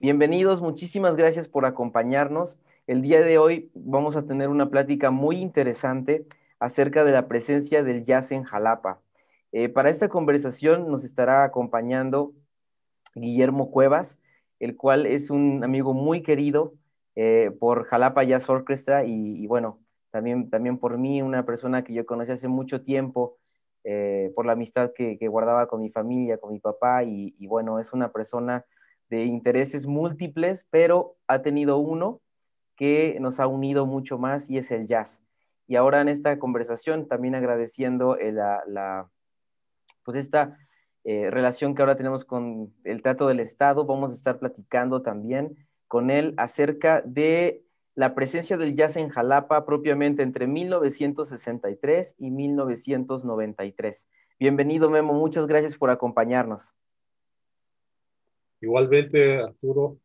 Bienvenidos, muchísimas gracias por acompañarnos. El día de hoy vamos a tener una plática muy interesante acerca de la presencia del jazz en Jalapa. Para esta conversación nos estará acompañando Guillermo Cuevas, el cual es un amigo muy querido por Jalapa Jazz Orchestra y bueno, también por mí, una persona que yo conocí hace mucho tiempo por la amistad que guardaba con mi familia, con mi papá y bueno, es una persona de intereses múltiples, pero ha tenido uno que nos ha unido mucho más y es el jazz. Y ahora en esta conversación, también agradeciendo pues esta relación que ahora tenemos con el Teatro del Estado, vamos a estar platicando también con él acerca de la presencia del jazz en Jalapa propiamente entre 1963 y 1993. Bienvenido, Memo, muchas gracias por acompañarnos. Igualmente, Arturo,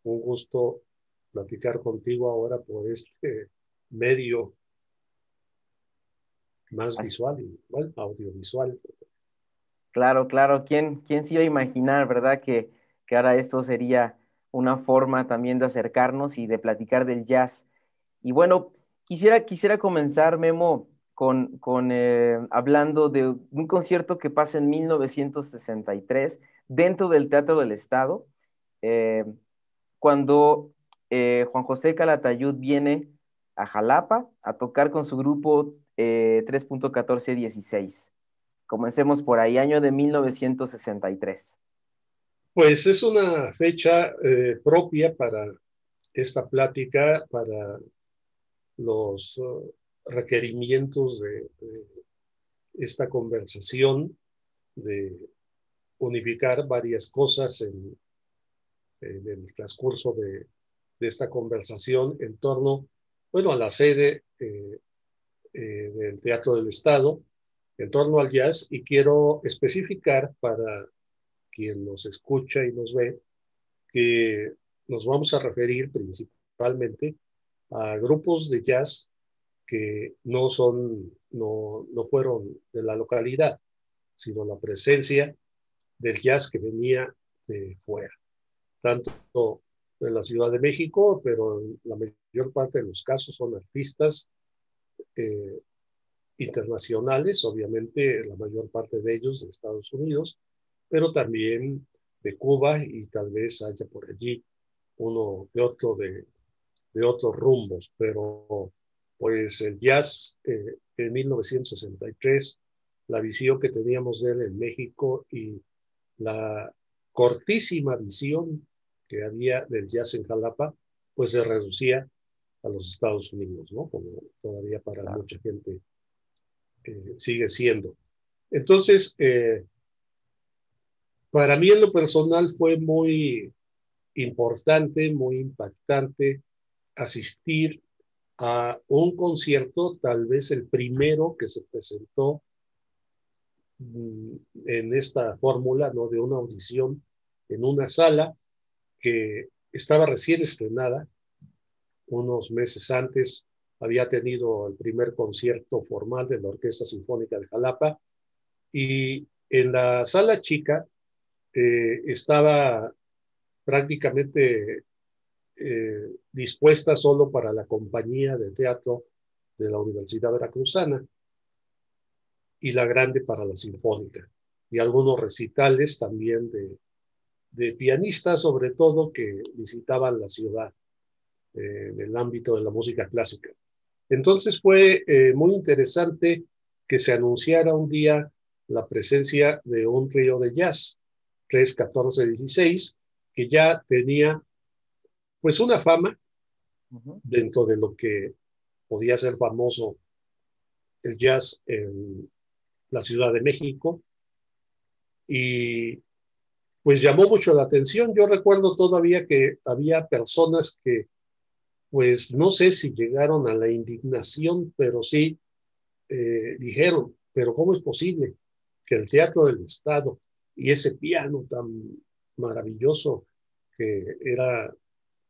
un gusto platicar contigo ahora por este medio más Así, visual y bueno, audiovisual. claro, claro, ¿quién se iba a imaginar, verdad? Que ahora esto sería una forma también de acercarnos y de platicar del jazz. Y bueno, quisiera comenzar, Memo, con hablando de un concierto que pasa en 1963 dentro del Teatro del Estado, eh, cuando Juan José Calatayud viene a Jalapa a tocar con su grupo 3.1416. Comencemos por ahí, año de 1963. Pues es una fecha propia para esta plática, para los requerimientos de esta conversación, de unificar varias cosas en el transcurso de esta conversación en torno, bueno, a la sede del Teatro del Estado, en torno al jazz, y quiero especificar para quien nos escucha y nos ve que nos vamos a referir principalmente a grupos de jazz que no fueron de la localidad, sino la presencia del jazz que venía de fuera, tanto de la Ciudad de México, pero en la mayor parte de los casos son artistas eh, internacionales, obviamente la mayor parte de ellos de Estados Unidos, pero también de Cuba y tal vez haya por allí uno de otro de otros rumbos, pero pues el jazz en 1963, la visión que teníamos de él en México y la cortísima visión que había del jazz en Jalapa, pues se reducía a los Estados Unidos, ¿no? Como todavía para Claro. mucha gente sigue siendo. Entonces, para mí en lo personal fue muy importante, muy impactante asistir a un concierto, tal vez el primero que se presentó en esta fórmula, ¿no? De una audición en una sala que estaba recién estrenada, unos meses antes había tenido el primer concierto formal de la Orquesta Sinfónica de Jalapa, y en la sala chica estaba prácticamente dispuesta solo para la compañía de teatro de la Universidad Veracruzana y la grande para la Sinfónica, y algunos recitales también de pianistas, sobre todo, que visitaban la ciudad en el ámbito de la música clásica. Entonces fue muy interesante que se anunciara un día la presencia de un trío de jazz, 3, 14, 16, que ya tenía pues una fama Ujú. dentro de lo que podía ser famoso el jazz en la Ciudad de México, y pues llamó mucho la atención. Yo recuerdo todavía que había personas que pues no sé si llegaron a la indignación, pero sí dijeron, pero ¿cómo es posible que el Teatro del Estado y ese piano tan maravilloso que era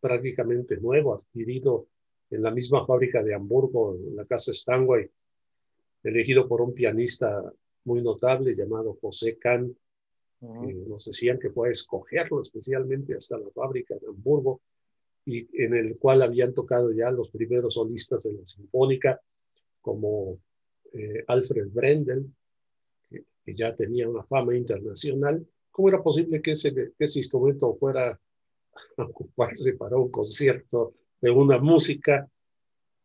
prácticamente nuevo, adquirido en la misma fábrica de Hamburgo, en la casa Steinway, elegido por un pianista muy notable llamado José Kahn, Ujú. nos decían que fue a escogerlo especialmente hasta la fábrica de Hamburgo, y en el cual habían tocado ya los primeros solistas de la Sinfónica, como Alfred Brendel, que ya tenía una fama internacional. ¿Cómo era posible que ese instrumento fuera a ocuparse para un concierto de una música,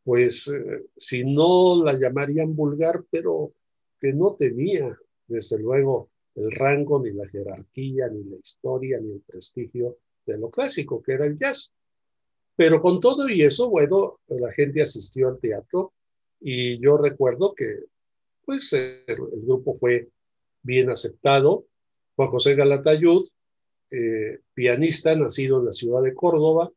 pues si no la llamarían vulgar, pero que no tenía, desde luego, el rango, ni la jerarquía, ni la historia, ni el prestigio de lo clásico, que era el jazz? Pero con todo y eso, bueno, la gente asistió al teatro, y yo recuerdo que pues el grupo fue bien aceptado. Juan José Galatayud, pianista nacido en la ciudad de Córdoba,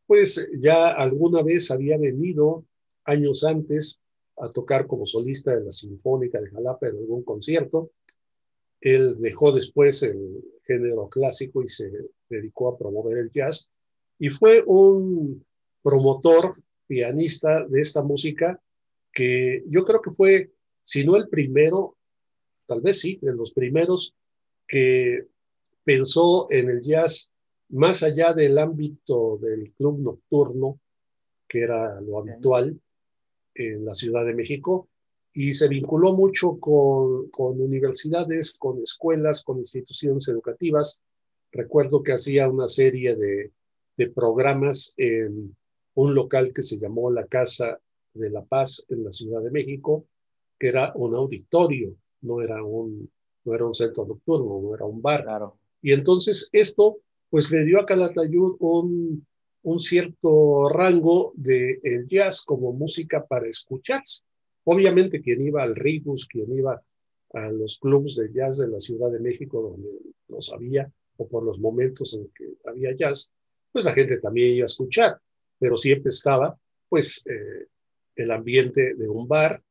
pues ya alguna vez había venido años antes a tocar como solista de la Sinfónica de Jalapa en algún concierto. Él dejó después el género clásico y se dedicó a promover el jazz, y fue un promotor, pianista de esta música, que yo creo que fue, si no el primero, tal vez sí, de los primeros que pensó en el jazz más allá del ámbito del club nocturno, que era lo Okay. habitual en la Ciudad de México, y se vinculó mucho con universidades, con escuelas, con instituciones educativas. Recuerdo que hacía una serie de programas en un local que se llamó la Casa de la Paz en la Ciudad de México, que era un auditorio, no era un centro nocturno, no era un bar. Claro. Y entonces esto pues le dio a Calatayud un cierto rango de el jazz como música para escucharse. Obviamente quien iba al Ritmus, quien iba a los clubs de jazz de la Ciudad de México, donde los había, o por los momentos en que había jazz, pues la gente también iba a escuchar, pero siempre estaba pues el ambiente de un bar,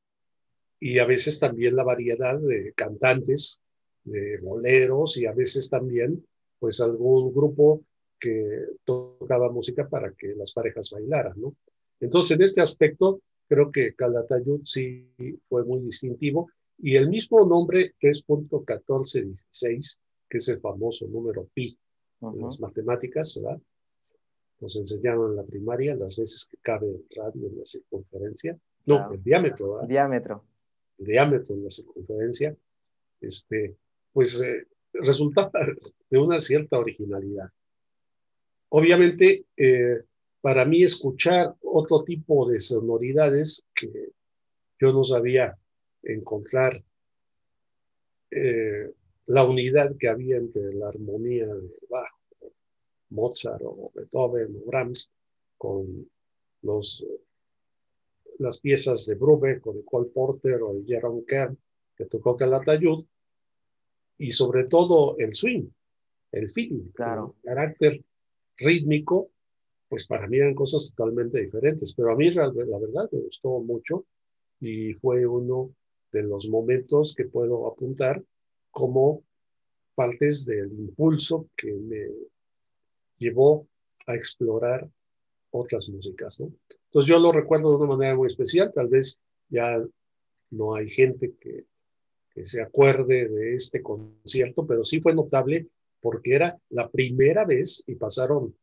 y a veces también la variedad de cantantes, de boleros, y a veces también pues algún grupo que tocaba música para que las parejas bailaran, ¿no? Entonces, en este aspecto, creo que Calatayud sí fue muy distintivo, y el mismo nombre 3.1416, que es el famoso número pi en las Ujú. matemáticas, ¿verdad? Nos enseñaron en la primaria las veces que cabe el radio en la circunferencia, no, Claro. el diámetro, ¿verdad? Diámetro. El diámetro en la circunferencia, este, pues resultaba de una cierta originalidad. Obviamente, para mí escuchar otro tipo de sonoridades que yo no sabía encontrar, eh, la unidad que había entre la armonía de Bach, Mozart o Beethoven o Brahms, con los, las piezas de Brubeck o de Cole Porter o de Jerome Kern, que tocó Calatayud, y sobre todo el swing, el feeling, el Claro. carácter rítmico, pues para mí eran cosas totalmente diferentes. Pero a mí la verdad me gustó mucho, y fue uno de los momentos que puedo apuntar como partes del impulso que me llevó a explorar otras músicas, ¿no? Entonces yo lo recuerdo de una manera muy especial. Tal vez ya no hay gente que se acuerde de este concierto, pero sí fue notable porque era la primera vez, y pasaron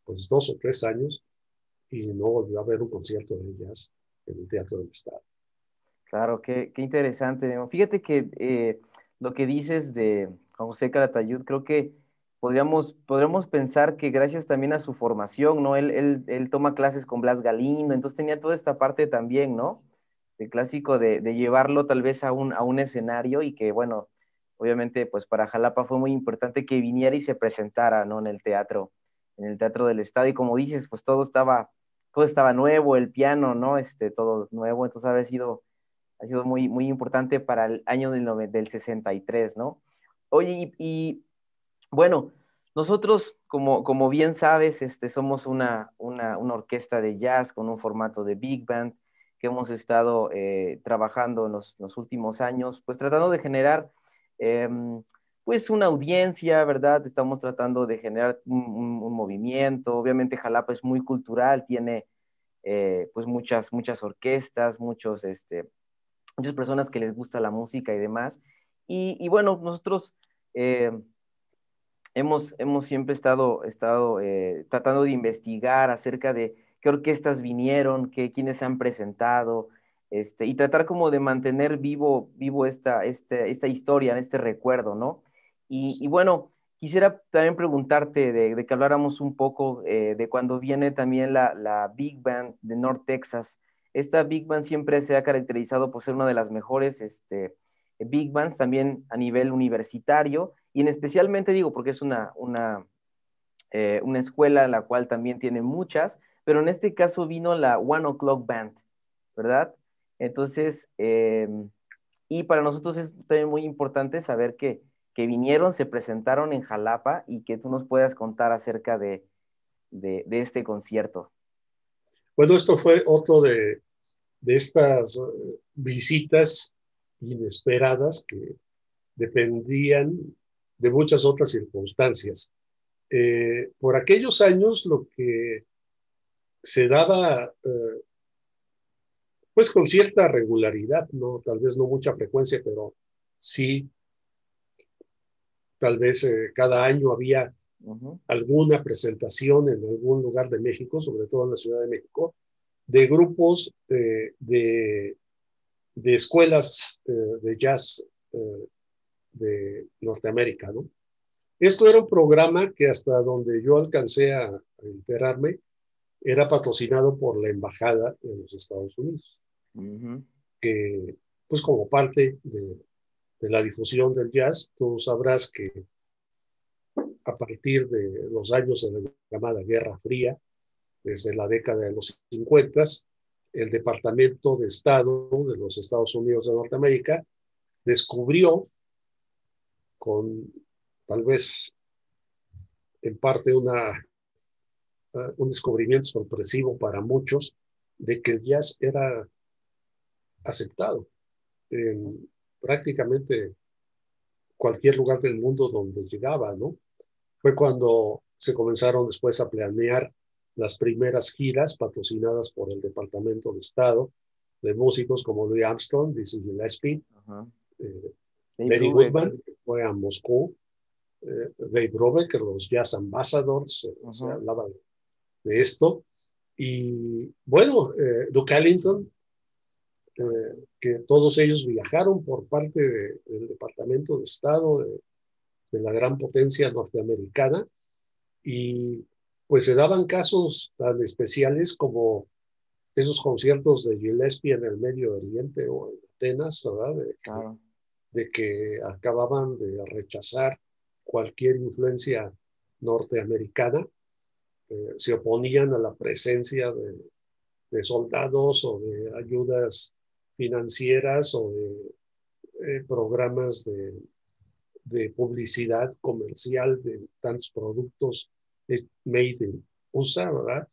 pues 2 o 3 años, y no volvió a haber un concierto de jazz en el Teatro del Estado. Claro, qué interesante, Memo. Fíjate que lo que dices de Juan José Calatayud, creo que podríamos pensar que gracias también a su formación, ¿no? Él toma clases con Blas Galindo, entonces tenía toda esta parte también, ¿no? El clásico de llevarlo tal vez a un escenario y que, bueno, obviamente, pues para Jalapa fue muy importante que viniera y se presentara, ¿no? En el Teatro del Estado. Y como dices, pues todo estaba nuevo, el piano, ¿no? Todo nuevo, entonces ha sido muy, muy importante para el año del 63, ¿no? Oye, bueno, nosotros, como bien sabes, somos una orquesta de jazz con un formato de big band que hemos estado trabajando en los últimos años, pues tratando de generar, pues una audiencia, ¿verdad? Estamos tratando de generar un movimiento. Obviamente Jalapa es muy cultural, tiene pues muchas orquestas, muchas personas que les gusta la música y demás. Y bueno, nosotros hemos siempre estado tratando de investigar acerca de qué orquestas vinieron, quiénes se han presentado, y tratar como de mantener vivo esta historia, este recuerdo, ¿no? Y bueno, quisiera también preguntarte de que habláramos un poco de cuando viene también la Big Band de North Texas. Esta Big Band siempre se ha caracterizado por ser una de las mejores, Big Bands también a nivel universitario, y en especialmente digo porque es una escuela la cual también tiene muchas, pero en este caso vino la One O'Clock Band, ¿verdad? Entonces, y para nosotros es también muy importante saber que vinieron, se presentaron en Jalapa y que tú nos puedas contar acerca de este concierto. Bueno, esto fue otro de estas visitas inesperadas que dependían de muchas otras circunstancias. Por aquellos años lo que se daba, pues con cierta regularidad, no, tal vez no mucha frecuencia, pero sí, tal vez cada año había Uh -huh. alguna presentación en algún lugar de México, sobre todo en la Ciudad de México, de grupos de escuelas de jazz de Norteamérica, ¿no? Esto era un programa que hasta donde yo alcancé a enterarme, era patrocinado por la Embajada de los Estados Unidos, Uh -huh. que pues como parte de la difusión del jazz, tú sabrás que a partir de los años de la llamada Guerra Fría, desde la década de los 50, el Departamento de Estado de los Estados Unidos de Norteamérica descubrió, con tal vez en parte un descubrimiento sorpresivo para muchos, de que el jazz era aceptado en prácticamente cualquier lugar del mundo donde llegaba, ¿no? Fue cuando se comenzaron después a planear las primeras giras patrocinadas por el Departamento de Estado de músicos como Louis Armstrong, Dizzy Gillespie, Uh -huh. eh, Dave Benny Brubeck. Goodman, que fue a Moscú, Dave Brubeck, los Jazz Ambassadors, Uh se -huh. hablaba de esto. Y bueno, Duke Ellington, que todos ellos viajaron por parte del Departamento de Estado de la gran potencia norteamericana y pues se daban casos tan especiales como esos conciertos de Gillespie en el Medio Oriente o en Atenas, ¿verdad? Claro. De que acababan de rechazar cualquier influencia norteamericana, se oponían a la presencia de soldados o de ayudas financieras o de programas de publicidad comercial de tantos productos made in USA, ¿verdad?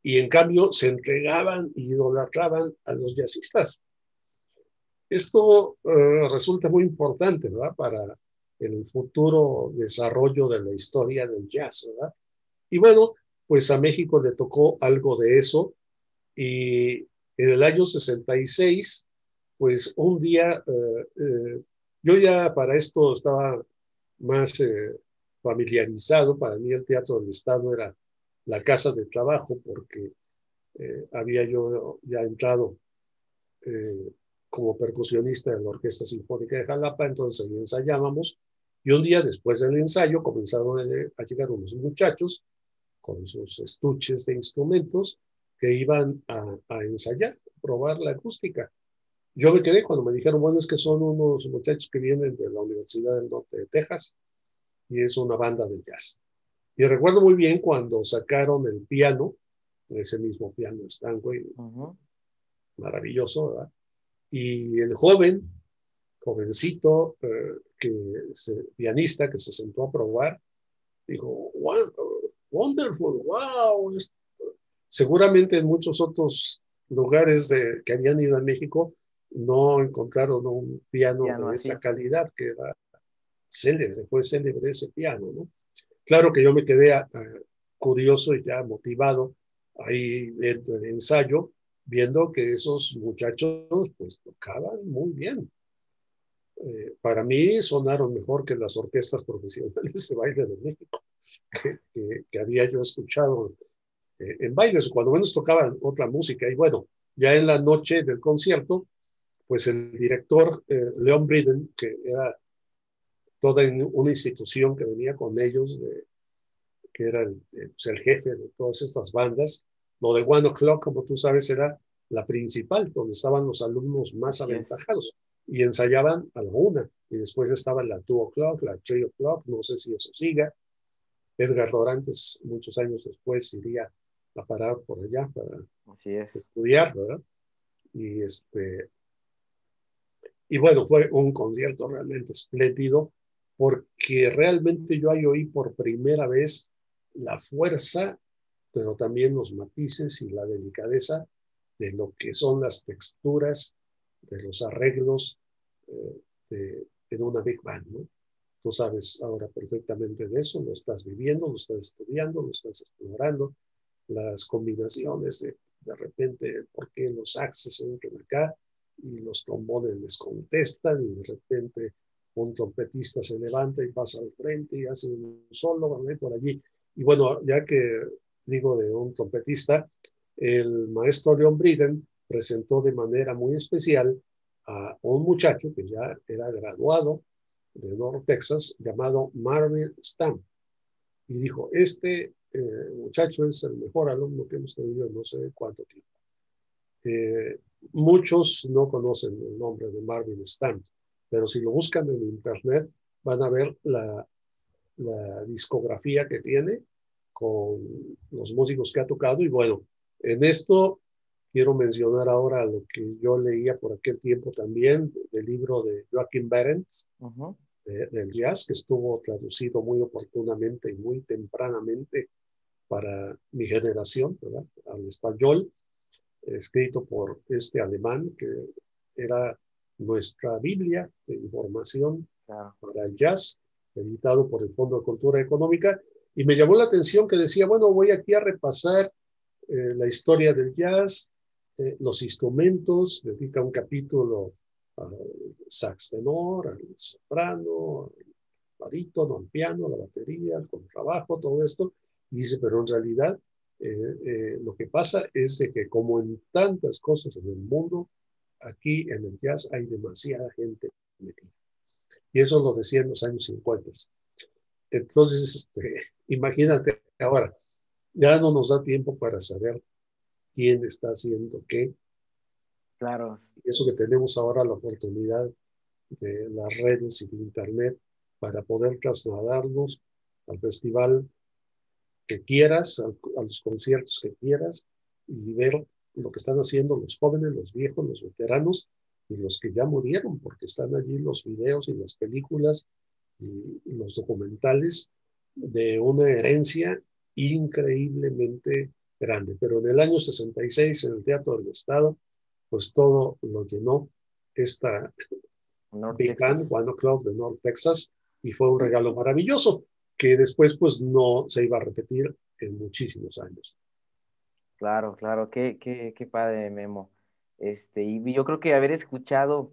Y en cambio se entregaban y idolatraban a los jazzistas. Esto resulta muy importante, ¿verdad? Para el futuro desarrollo de la historia del jazz, ¿verdad? Y bueno, pues a México le tocó algo de eso y en el año 66, pues un día, yo ya para esto estaba más familiarizado, para mí el Teatro del Estado era la casa de trabajo porque había yo ya entrado eh, como percusionista de la Orquesta Sinfónica de Jalapa, entonces ahí ensayábamos y un día después del ensayo comenzaron a llegar unos muchachos con sus estuches de instrumentos que iban a ensayar, a probar la acústica. Yo me quedé cuando me dijeron, bueno, es que son unos muchachos que vienen de la Universidad del Norte de Texas y es una banda de jazz. Y recuerdo muy bien cuando sacaron el piano, ese mismo piano Stanway, Uh -huh. maravilloso, ¿verdad? Y el joven, jovencito, pianista que se sentó a probar, dijo, wow, wonderful, wow. Seguramente en muchos otros lugares que habían ido a México no encontraron un piano Piano de esa así. calidad que era célebre, fue célebre ese piano, ¿no? Claro que yo me quedé curioso y ya motivado ahí en el ensayo, viendo que esos muchachos pues tocaban muy bien. para mí sonaron mejor que las orquestas profesionales de baile de México que había yo escuchado en bailes, o cuando menos tocaban otra música. Y bueno, ya en la noche del concierto, pues el director, Leon Bridden, que era toda una institución que venía con ellos, que era pues el jefe de todas estas bandas, lo de One O'Clock, como tú sabes, era la principal, donde estaban los alumnos más Así es. aventajados, y ensayaban a la una, y después estaba la 2 o'clock, la 3 o'clock, no sé si eso siga. Edgar Dorantes, muchos años después, iría a parar por allá para Así es. estudiar, ¿verdad? Y, y bueno, fue un concierto realmente espléndido, porque realmente yo ahí oí por primera vez la fuerza, pero también los matices y la delicadeza de lo que son las texturas de los arreglos en una Big Band, ¿no? Tú sabes ahora perfectamente de eso, lo estás viviendo, lo estás estudiando, lo estás explorando, las combinaciones de repente, por qué los saxes entran acá y los trombones les contestan y de repente un trompetista se levanta y pasa al frente y hace un solo, ¿vale? Por allí. Y bueno, ya que digo de un trompetista, el maestro Leon Briden presentó de manera muy especial a un muchacho que ya era graduado de North Texas llamado Marvin Stamp y dijo, muchacho es el mejor alumno que hemos tenido en no sé cuánto tiempo. Eh, Muchos no conocen el nombre de Marvin Stamp, pero si lo buscan en internet van a ver la discografía que tiene con los músicos que ha tocado. Y bueno, en esto quiero mencionar ahora lo que yo leía por aquel tiempo también, del libro de Joachim Behrens, del jazz, que estuvo traducido muy oportunamente y muy tempranamente para mi generación, ¿verdad? Al español, escrito por este alemán que era nuestra Biblia de información Claro. para el jazz, editado por el Fondo de Cultura Económica, y me llamó la atención que decía, bueno, voy aquí a repasar la historia del jazz, los instrumentos, dedica un capítulo al sax tenor, al soprano, al barítono, al piano, a la batería, al contrabajo, todo esto, y dice, pero en realidad lo que pasa es de que como en tantas cosas en el mundo, aquí en el jazz hay demasiada gente metida. Y eso lo decía en los años 50. Entonces, imagínate ahora, ya no nos da tiempo para saber quién está haciendo qué. Claro. Y eso que tenemos ahora la oportunidad de las redes y de Internet para poder trasladarnos al festival que quieras, a los conciertos que quieras y ver lo que están haciendo los jóvenes, los viejos, los veteranos y los que ya murieron, porque están allí los videos y las películas y los documentales de una herencia increíblemente grande. Pero en el año 66, en el Teatro del Estado, pues todo lo llenó esta North Big Band, Texas. One O'Clock de North Texas, y fue un regalo maravilloso que después pues no se iba a repetir en muchísimos años. Claro, claro, qué padre, Memo. Y yo creo que haber escuchado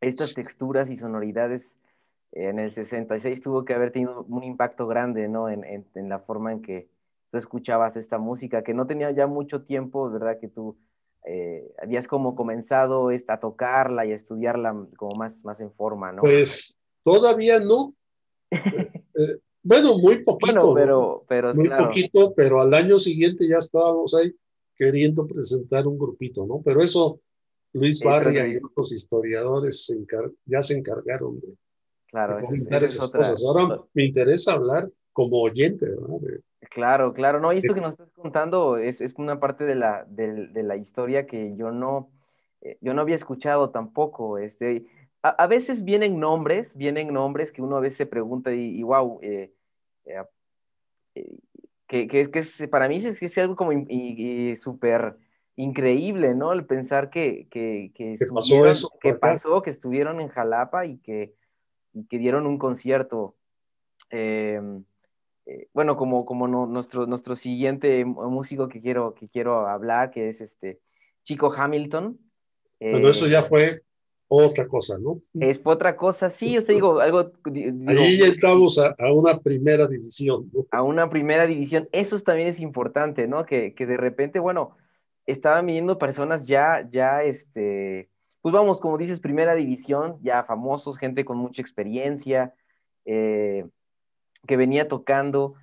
estas texturas y sonoridades en el 66 tuvo que haber tenido un impacto grande, ¿no? En la forma en que tú escuchabas esta música, que no tenía ya mucho tiempo, ¿verdad? Que tú habías como comenzado a tocarla y a estudiarla como más en forma, ¿no? Pues todavía no, bueno, muy Bueno, poquito, ¿no? pero Muy claro, poquito, pero al año siguiente ya estábamos ahí queriendo presentar un grupito, ¿no? Pero eso Luis eso, Barria y otros historiadores ya se encargaron de claro, comentar esa es esas otra. cosas. Ahora me interesa hablar como oyente, ¿no? Claro, claro, no, y esto De- que nos estás contando es una parte de la historia que yo no había escuchado tampoco. A veces vienen nombres que uno a veces se pregunta y wow, eh, para mí es algo como y súper increíble, ¿no? El pensar que pasó eso que por acá. pasó, que estuvieron en Jalapa y que dieron un concierto. eh, bueno, como nuestro siguiente músico que quiero hablar, que es Chico Hamilton. Bueno, eso eh, ya fue otra cosa, ¿no? Fue otra cosa, sí, o sea, digo, algo, digo, Allí ya entramos a una primera división, ¿no? a una primera división. Eso también es importante, ¿no? Que de repente, bueno, estaban viniendo personas pues vamos, como dices, primera división, ya famosos, gente con mucha experiencia, eh, que venía tocando,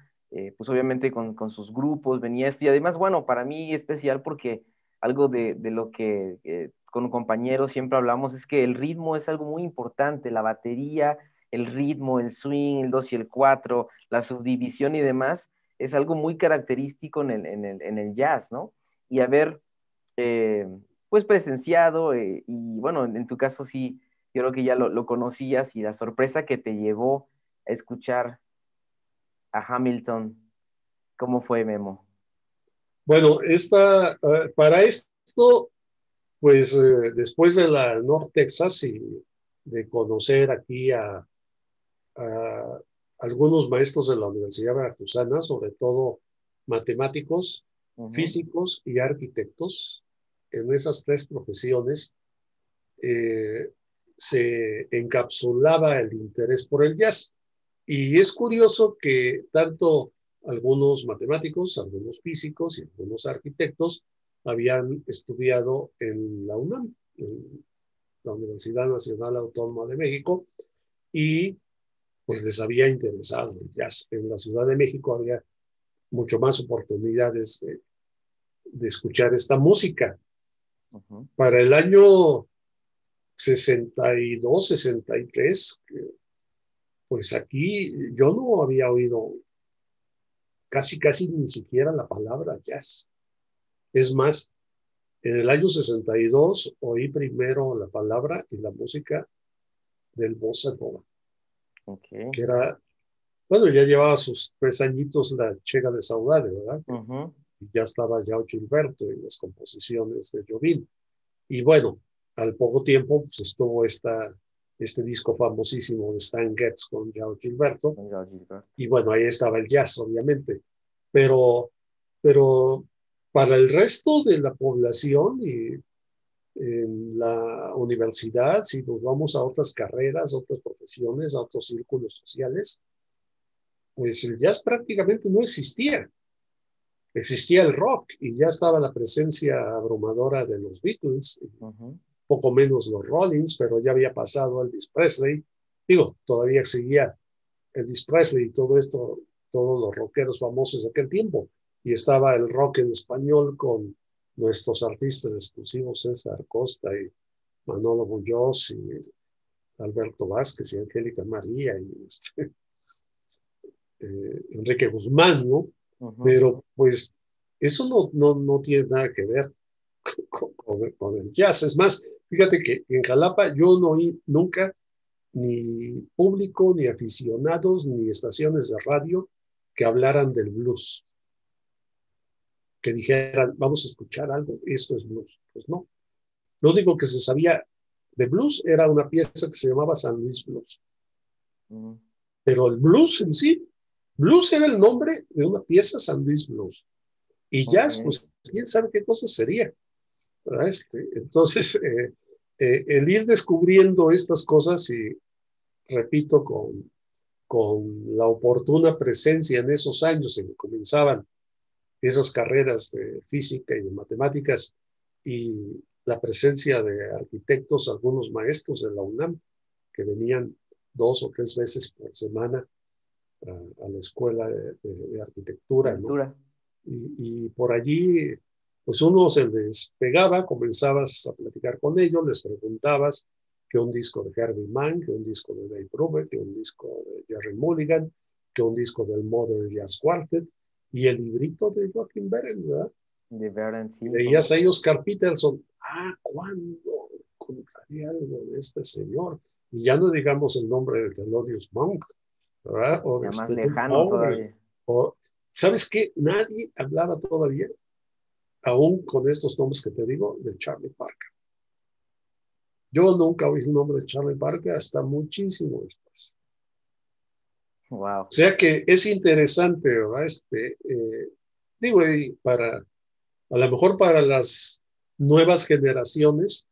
pues obviamente con sus grupos, venía esto, y además, bueno, para mí especial porque algo de lo que con compañeros siempre hablamos es que el ritmo es algo muy importante, la batería, el ritmo, el swing, el 2 y el 4, la subdivisión y demás, es algo muy característico en el jazz, ¿no? Y haber, eh, pues, presenciado, y bueno, en tu caso sí, yo creo que ya lo conocías y la sorpresa que te llevó a escuchar a Hamilton. ¿Cómo fue, Memo? Bueno, para esto, pues después de la North Texas y de conocer aquí a algunos maestros de la Universidad Veracruzana, sobre todo matemáticos, Ujú. físicos y arquitectos, en esas tres profesiones eh, se encapsulaba el interés por el jazz. Y es curioso que tanto algunos matemáticos, algunos físicos y algunos arquitectos habían estudiado en la UNAM, en la Universidad Nacional Autónoma de México, y pues les había interesado el jazz. En la Ciudad de México había mucho más oportunidades de escuchar esta música. Ujú. Para el año 62, 63, pues aquí yo no había oído casi ni siquiera la palabra jazz. Es más, en el año 62 oí primero la palabra y la música del bossa nova, Ok. que era, bueno, ya llevaba sus 3 añitos la Chega de Saudade, ¿verdad? Ujú. Y ya estaba Yao Gilberto y las composiciones de Jobim. Y bueno, al poco tiempo pues estuvo este disco famosísimo de Stan Getz con Yao Gilberto. Venga, Gilbert. Y bueno, ahí estaba el jazz, obviamente. Pero, pero para el resto de la población y en la universidad, si nos vamos a otras carreras, a otras profesiones, a otros círculos sociales, pues el jazz prácticamente no existía. Existía el rock y ya estaba la presencia abrumadora de los Beatles, Ujú. poco menos los Rollins, pero ya había pasado Elvis Presley. Digo, todavía seguía Elvis Presley y todo esto, todos los rockeros famosos de aquel tiempo. Y estaba el rock en español con nuestros artistas exclusivos, César Costa y Manolo Muñoz y Alberto Vázquez y Angélica María y Enrique Guzmán, ¿no? Ujú. Pero pues eso no tiene nada que ver con el jazz. Es más, fíjate que en Jalapa yo no oí nunca ni público, ni aficionados, ni estaciones de radio que hablaran del blues, que dijeran, vamos a escuchar algo, esto es blues. Pues no. Lo único que se sabía de blues era una pieza que se llamaba San Luis Blues. Ujú. Pero el blues en sí, blues era el nombre de una pieza San Luis Blues. Y Ok. jazz, pues quién sabe qué cosa sería. ¿Verdad? Entonces, el ir descubriendo estas cosas y, repito, con la oportuna presencia en esos años en que comenzaban esas carreras de física y de matemáticas y la presencia de arquitectos, algunos maestros de la UNAM, que venían 2 o 3 veces por semana a la escuela de arquitectura, ¿no? Pintura. Y por allí, pues uno se les pegaba, comenzabas a platicar con ellos, les preguntabas que un disco de Herbie Mann, que un disco de Dave Brubeck, que un disco de Jerry Mulligan, que un disco del Modern Jazz Quartet, y el librito de Joachim Berendt, ¿verdad? De Vernon, Y sí, leías a famoso. Oscar Peterson, ¿cuándo encontraré algo de este señor? Y ya no digamos el nombre de Thelonious Monk, ¿verdad? O de Ya más Stephen lejano Fowler, todavía. o, ¿sabes qué? Nadie hablaba todavía, aún con estos nombres que te digo, de Charlie Parker. Yo nunca oí el nombre de Charlie Parker hasta muchísimo después. Wow. O sea que es interesante, ¿verdad? Digo, y a lo mejor para las nuevas generaciones,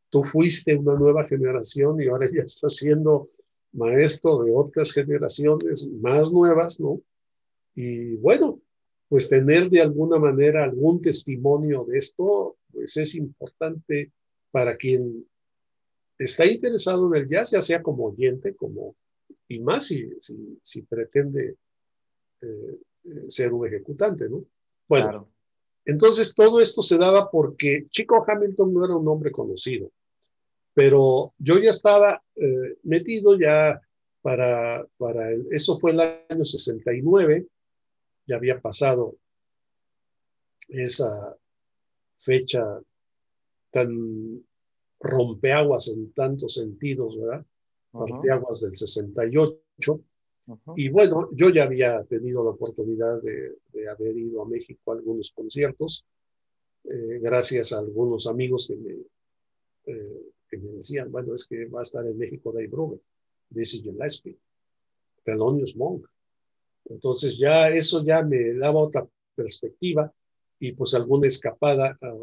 tú fuiste una nueva generación y ahora ya estás siendo maestro de otras generaciones más nuevas, ¿no? Y bueno, pues tener de alguna manera algún testimonio de esto, pues es importante para quien está interesado en el jazz, ya sea como oyente, como, y más si pretende ser un ejecutante, ¿no? Bueno, Claro. entonces todo esto se daba porque Chico Hamilton no era un hombre conocido, pero yo ya estaba metido ya eso fue el año 69, ya había pasado esa fecha tan rompeaguas en tantos sentidos, ¿verdad? Ujú, Parteaguas del 68. ujú. Y bueno, yo ya había tenido la oportunidad de haber ido a México a algunos conciertos, gracias a algunos amigos que me decían, bueno, es que va a estar en México Dave Brubeck, Dizzy Gillespie, Thelonious Monk. Entonces ya eso ya me daba otra perspectiva y pues alguna escapada a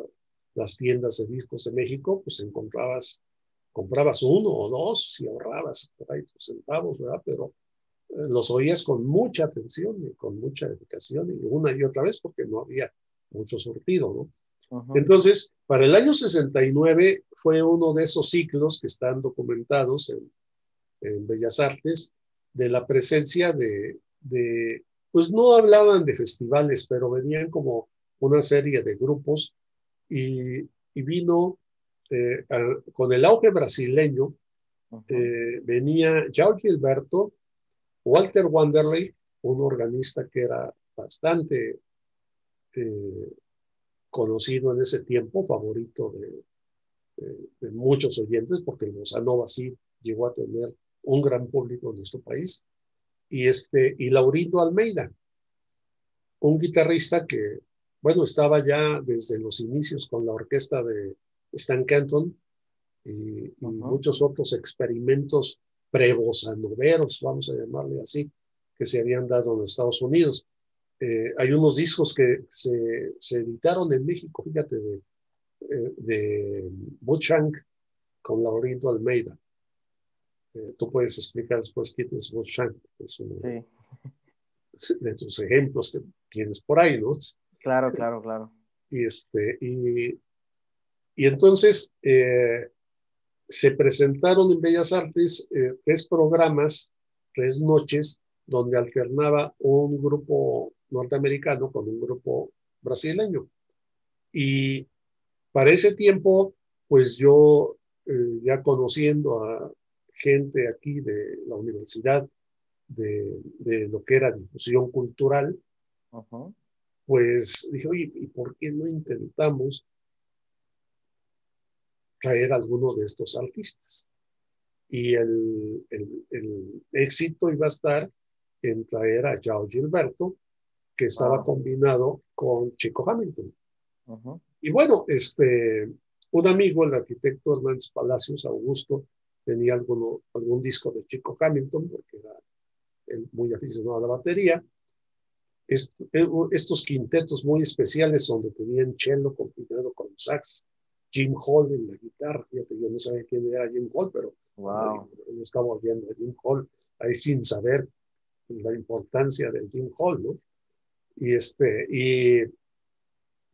las tiendas de discos de México, pues comprabas uno o dos y ahorrabas por ahí tus centavos, ¿verdad? Pero los oías con mucha atención y con mucha dedicación y una y otra vez porque no había mucho surtido, ¿no? Ujú. Entonces, para el año 69 fue uno de esos ciclos que están documentados en Bellas Artes de la presencia pues no hablaban de festivales, pero venían como una serie de grupos y, y vino con el auge brasileño, Ujú. venía João Gilberto, Walter Wanderley, un organista que era bastante eh, conocido en ese tiempo, favorito de muchos oyentes, porque el bossa nova sí llegó a tener un gran público en nuestro país, y Laurito Almeida, un guitarrista que, bueno, estaba ya desde los inicios con la orquesta de Stan Kenton y Ujú. muchos otros experimentos pre-bossanoveros, vamos a llamarle así, que se habían dado en Estados Unidos. Hay unos discos que se editaron en México, fíjate, de Butch Shank con Laurindo Almeida. Tú puedes explicar después quién es Butch Shank, es uno Sí, de tus ejemplos que tienes por ahí, ¿no? claro, claro, claro. Y, este, y, y entonces se presentaron en Bellas Artes tres programas, tres noches, donde alternaba un grupo norteamericano con un grupo brasileño. Y para ese tiempo, pues yo, ya conociendo a gente aquí de la universidad, de lo que era difusión cultural, Ujú. pues dije, oye, ¿y por qué no intentamos traer a alguno de estos artistas? Y el éxito iba a estar en traer a João Gilberto, que estaba Wow. combinado con Chico Hamilton. Ujú. Y bueno, un amigo, el arquitecto Hernández Palacios, Augusto, tenía algún disco de Chico Hamilton, porque era él muy aficionado a la batería. Estos quintetos muy especiales donde tenían cello combinado con sax, Jim Hall en la guitarra, fíjate, yo no sabía quién era Jim Hall, pero Wow. yo estaba oyendo a Jim Hall ahí sin saber la importancia de Jim Hall, ¿no? Y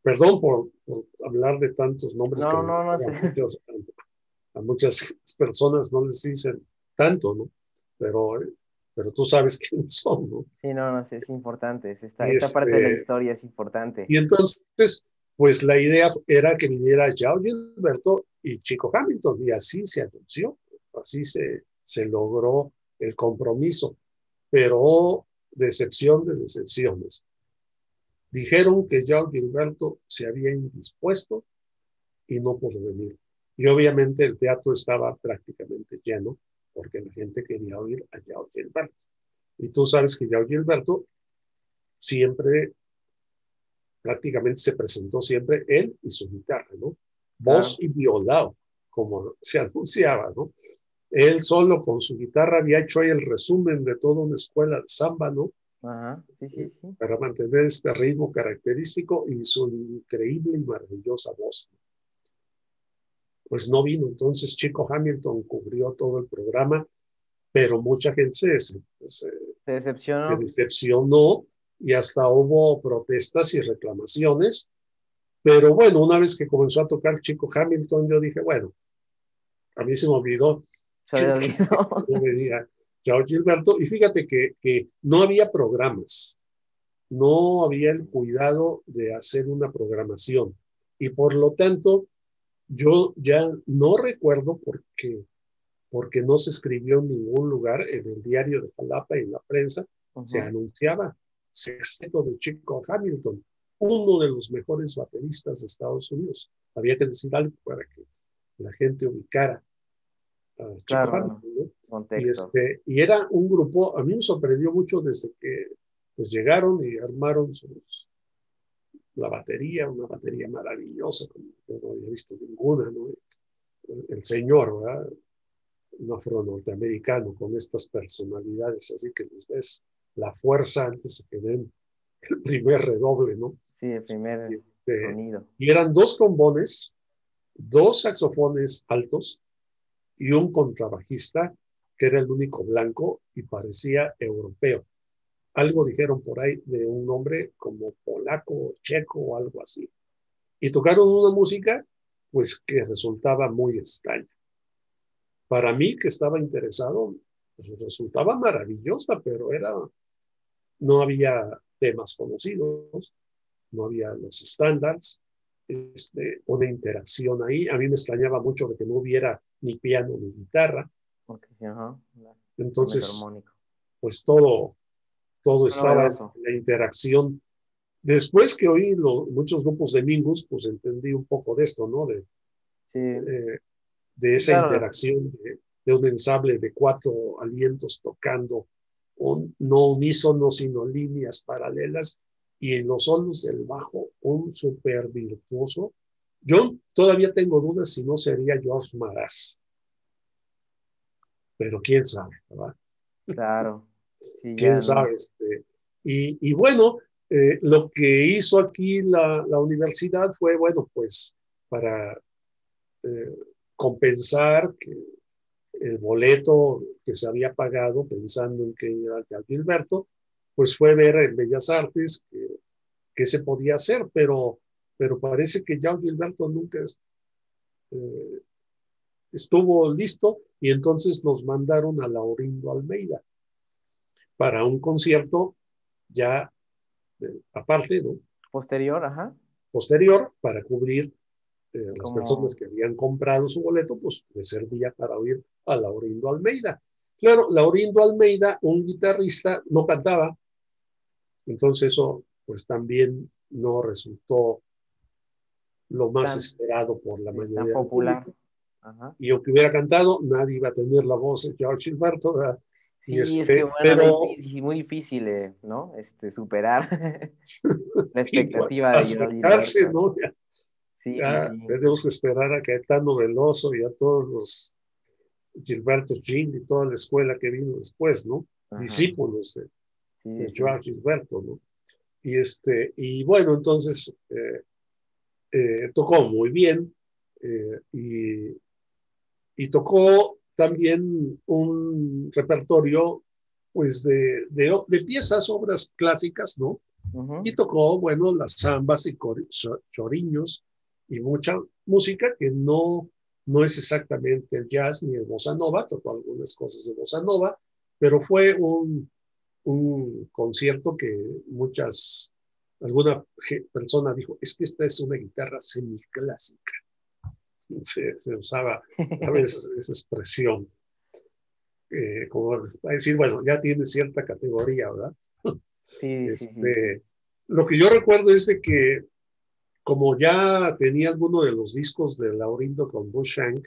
perdón por hablar de tantos nombres que No, a lo no, no mejor sé. a muchas personas no les dicen tanto, ¿no? Pero, pero tú sabes quiénes son, ¿no? Sí, no, no sé, es importante. Y, Esta parte de la historia es importante. y entonces, pues la idea era que viniera João Gilberto y Chico Hamilton, y así se anunció, así se logró el compromiso, pero decepción de decepciones. Dijeron que João Gilberto se había indispuesto y no pudo venir. Y obviamente el teatro estaba prácticamente lleno porque la gente quería oír a João Gilberto. Y tú sabes que João Gilberto siempre, prácticamente se presentó siempre él y su guitarra, ¿no? Voz Claro. y violao, como se anunciaba, ¿no? Él solo con su guitarra había hecho ahí el resumen de toda una escuela de samba, ¿no? Ajá. Sí, sí, sí. Para mantener este ritmo característico y su increíble y maravillosa voz. pues no vino. Entonces Chico Hamilton cubrió todo el programa, pero mucha gente Se se decepcionó. decepcionó y hasta hubo protestas y reclamaciones. Pero bueno, una vez que comenzó a tocar Chico Hamilton, yo dije, bueno, a mí se me olvidó Se que, le que olvidó. no venía George Gilberto. Y fíjate que no había programas, no había el cuidado de hacer una programación. Y por lo tanto, yo ya no recuerdo porque no se escribió en ningún lugar, en el diario de Jalapa y en la prensa, se Ujú. anunciaba sexteto de Chico Hamilton, uno de los mejores bateristas de Estados Unidos. Había que decir algo para que la gente ubicara a Chico Claro, Hamilton, no. ¿no? Contexto. Y era un grupo, a mí me sorprendió mucho desde que pues, llegaron y armaron la batería, una batería maravillosa, como yo no había visto ninguna, ¿no? El señor, ¿verdad? Un afro-norteamericano con estas personalidades, así que les ves la fuerza antes de que den el primer redoble, ¿no? Sí, el Y, primer sonido. y eran dos trombones, dos saxofones altos y un contrabajista que era el único blanco y parecía europeo. Algo dijeron por ahí de un nombre como polaco, checo o algo así. Y tocaron una música pues que resultaba muy extraña. Para mí que estaba interesado, pues resultaba maravillosa, pero no había temas conocidos, no había los estándares, una interacción ahí. A mí me extrañaba mucho de que no hubiera ni piano ni guitarra. Ok, sí, ajá. Instrumento Entonces, armónico. pues todo Fue estaba en novedoso. la interacción. Después que oí muchos grupos de Mingus, pues entendí un poco de esto, ¿no? Sí, Eh, de sí, esa claro. interacción de un ensamble de cuatro alientos tocando no unísono, sino líneas paralelas, y en los solos del bajo, un super virtuoso. Yo todavía tengo dudas si no sería George Maras, pero quién sabe, ¿verdad? Claro. Sí, Quién ya sabe. no. Y bueno, lo que hizo aquí la universidad fue, bueno, pues para eh, compensar que el boleto que se había pagado pensando en que era de Gilberto, pues fue ver en Bellas Artes que se podía hacer, pero parece que ya Gilberto nunca eh, estuvo listo y entonces nos mandaron a Laurindo Almeida para un concierto ya aparte, ¿no? Posterior, ajá. Posterior, para cubrir las personas Como, que habían comprado su boleto, pues les servía para oír a Laurindo Almeida. Claro, Laurindo Almeida, un guitarrista, no cantaba, entonces eso pues también no resultó lo más tan, esperado por la sí, tan mayoría del popular. público. Ajá. Y aunque hubiera cantado, nadie iba a tener la voz de George Gilberto, ¿verdad? Sí, es que bueno, era Pero difícil, muy difícil, ¿no? Superar la igual, expectativa de George acercarse, Gilberto. ¿no? Sí, sí, Ya sí. tenemos que esperar a Caetano Veloso y a todos los Gilberto Gil y toda la escuela que vino después, ¿no? Ajá. Discípulos Sí, de sí, sí. George Gilberto, ¿no? Y bueno, entonces tocó muy bien y tocó también un repertorio pues de piezas, obras clásicas, ¿no? Ujú. Y tocó, bueno, las zambas y choriños y mucha música que no es exactamente el jazz ni el bossa nova, tocó algunas cosas de bossa nova, pero fue un concierto que alguna persona dijo, es que esta es una guitarra semiclásica. Se usaba a veces esa expresión, como a decir, bueno, ya tiene cierta categoría, ¿verdad? Sí, sí, sí, sí. Este, lo que yo recuerdo es de que como ya tenía alguno de los discos de Laurindo con Bushank,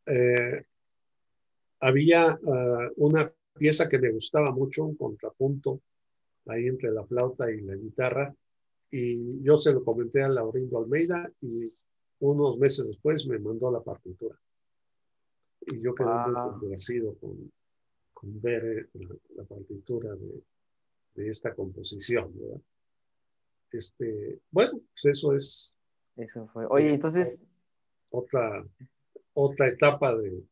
eh, había una pieza que me gustaba mucho, un contrapunto ahí entre la flauta y la guitarra, y yo se lo comenté a Laurindo Almeida y unos meses después me mandó la partitura. Y yo quedé muy Wow. complacido con ver la partitura de esta composición, ¿verdad? Bueno, pues eso es Eso fue. Oye, eh, entonces, otra, otra etapa de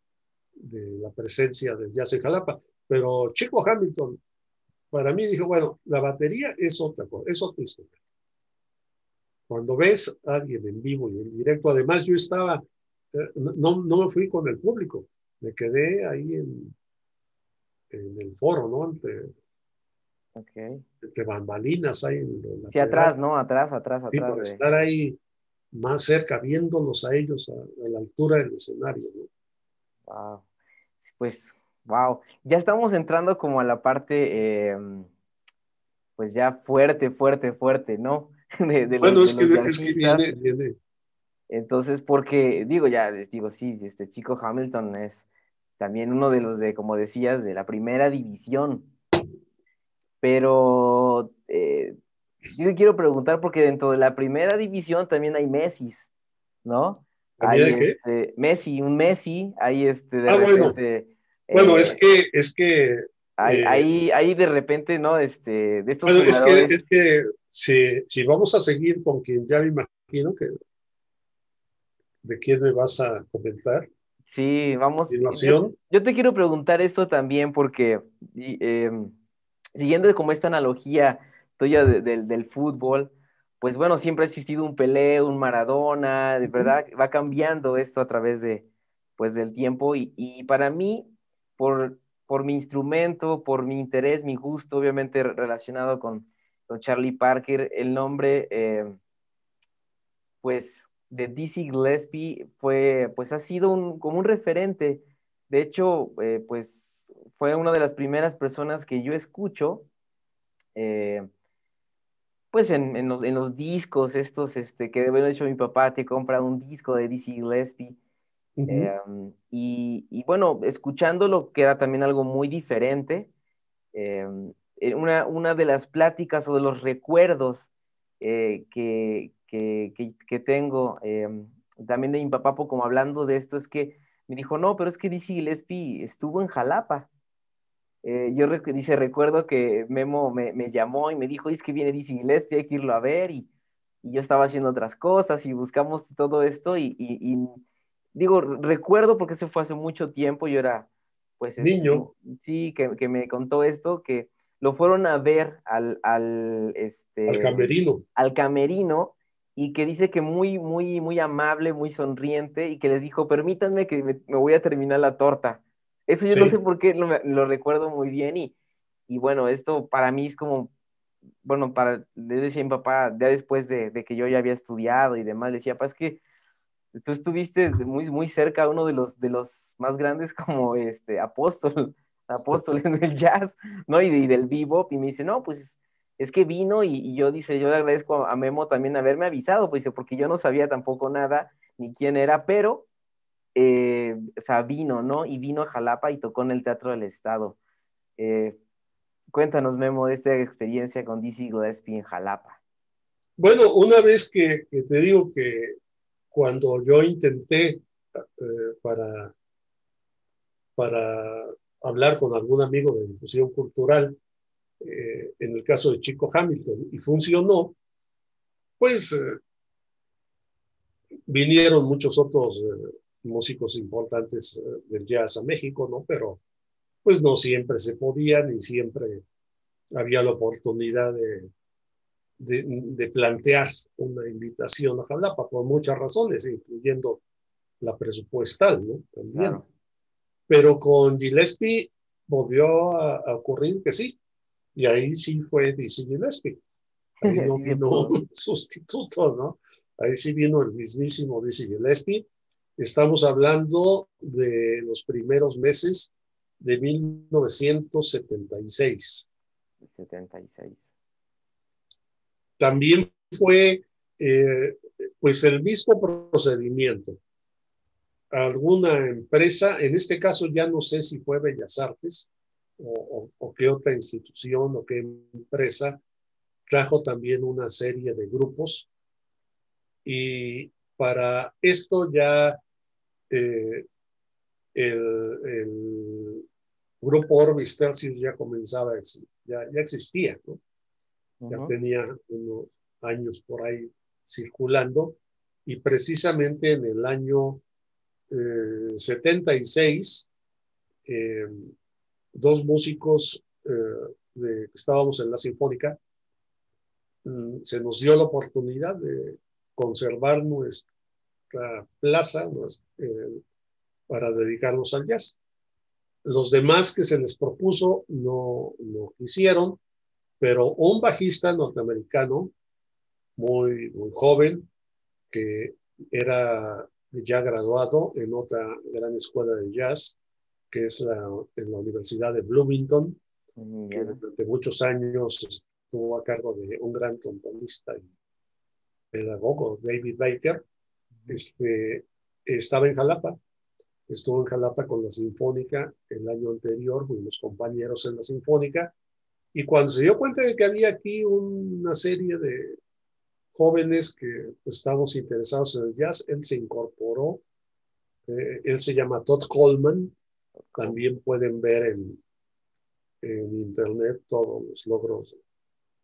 la presencia del jazz en Jalapa. Pero Chico Hamilton, para mí, dijo, bueno, la batería es otra cosa, es otro instrumento. Cuando ves a alguien en vivo y en directo, además yo estaba, no me fui con el público, me quedé ahí en el foro, ¿no? Ok. Entre bambalinas ahí en el Sí, lateral, atrás, ¿no? Atrás, atrás, sí, atrás para de... estar ahí más cerca, viéndolos a ellos a la altura del escenario, ¿no? Wow. Pues, wow. Ya estamos entrando como a la parte, pues ya fuerte, fuerte, fuerte, ¿no? Bueno, De los es que viene, jazzistas. viene. Entonces, porque, digo, ya, digo, sí, este Chico Hamilton es también uno de los de, como decías, de la primera división. Pero yo quiero preguntar, porque dentro de la primera división también hay Messis, ¿no? ¿También Hay de qué? Messi, un Messi, hay de Ah, bueno, repente, bueno, eh, eh, hay de repente, ¿no? De estos bueno, es jugadores, que si vamos a seguir con quien ya me imagino que de quién me vas a comentar, sí, vamos, continuación. yo te quiero preguntar esto también porque, siguiendo como esta analogía tuya del fútbol, pues bueno, siempre ha existido un Pelé, un Maradona, de verdad, va cambiando esto a través pues, del tiempo y para mí, por, por mi instrumento, por mi interés, mi gusto, obviamente relacionado con Charlie Parker, el nombre, pues, de Dizzy Gillespie pues ha sido como un referente. De hecho, pues, fue una de las primeras personas que yo escucho, eh, pues en los discos estos, que de hecho mi papá te compra un disco de Dizzy Gillespie. Ujú. Y bueno, escuchándolo, que era también algo muy diferente, eh, una de las pláticas o de los recuerdos que tengo también de mi papá, como hablando de esto, es que me dijo, no, pero es que Dizzy Gillespie estuvo en Jalapa. Dice, recuerdo que Memo me llamó y me dijo, es que viene Dizzy Gillespie, hay que irlo a ver, y yo estaba haciendo otras cosas y buscamos todo esto y digo, recuerdo porque eso fue hace mucho tiempo, yo era, pues, Niño, sí, que me contó esto, que lo fueron a ver al camerino. al camerino y que dice que muy, muy, muy amable, muy sonriente y que les dijo, permítanme que me voy a terminar la torta. Eso yo no sé Sí, por qué lo recuerdo muy bien y bueno, esto para mí es como, bueno, le decía a mi papá, ya después de que yo ya había estudiado y demás, le decía, papá, es que tú estuviste muy, muy cerca a uno de los más grandes como apóstoles del jazz, ¿no? Y del bebop, y me dice, no, pues es que vino y yo, dice, yo le agradezco a Memo también haberme avisado, pues dice, porque yo no sabía tampoco nada, ni quién era, pero, o sea, vino, ¿no? Y vino a Jalapa y tocó en el Teatro del Estado. Eh, Cuéntanos, Memo, de esta experiencia con Dizzy Gillespie en Jalapa. bueno, una vez que te digo que cuando yo intenté para, para hablar con algún amigo de difusión cultural, en el caso de Chico Hamilton, y funcionó, pues vinieron muchos otros músicos importantes del jazz a México, ¿no? Pero pues no siempre se podía, ni siempre había la oportunidad de plantear una invitación a Jalapa por muchas razones, incluyendo la presupuestal, ¿no? También. Claro. Pero con Gillespie volvió a ocurrir que sí, y ahí sí fue Dizzy Gillespie. Ahí no Sí se vino pudo. un sustituto, ¿no? Ahí sí vino el mismísimo Dizzy Gillespie. Estamos hablando de los primeros meses de 1976. El 76. También fue eh, pues el mismo procedimiento. Alguna empresa, en este caso ya no sé si fue Bellas Artes o qué otra institución o qué empresa, trajo también una serie de grupos y para esto ya eh, el grupo Orbis Tertius ya comenzaba, ya existía, ¿no? Ya Ujú. tenía unos años por ahí circulando y precisamente en el año 76, dos músicos que estábamos en la Sinfónica, se nos dio la oportunidad de conservar nuestra plaza para dedicarnos al jazz. Los demás que se les propuso no quisieron, pero un bajista norteamericano muy joven, que era ya graduado en otra gran escuela de jazz, que es en la Universidad de Bloomington, que durante muchos años estuvo a cargo de un gran trombonista y pedagogo, David Baker. Estaba en Jalapa, estuvo en Jalapa con la Sinfónica el año anterior, fuimos compañeros en la Sinfónica, y cuando se dio cuenta de que había aquí una serie de jóvenes que pues, estábamos interesados en el jazz, él se incorporó. Él se llama Todd Coleman. También pueden ver en internet todos los logros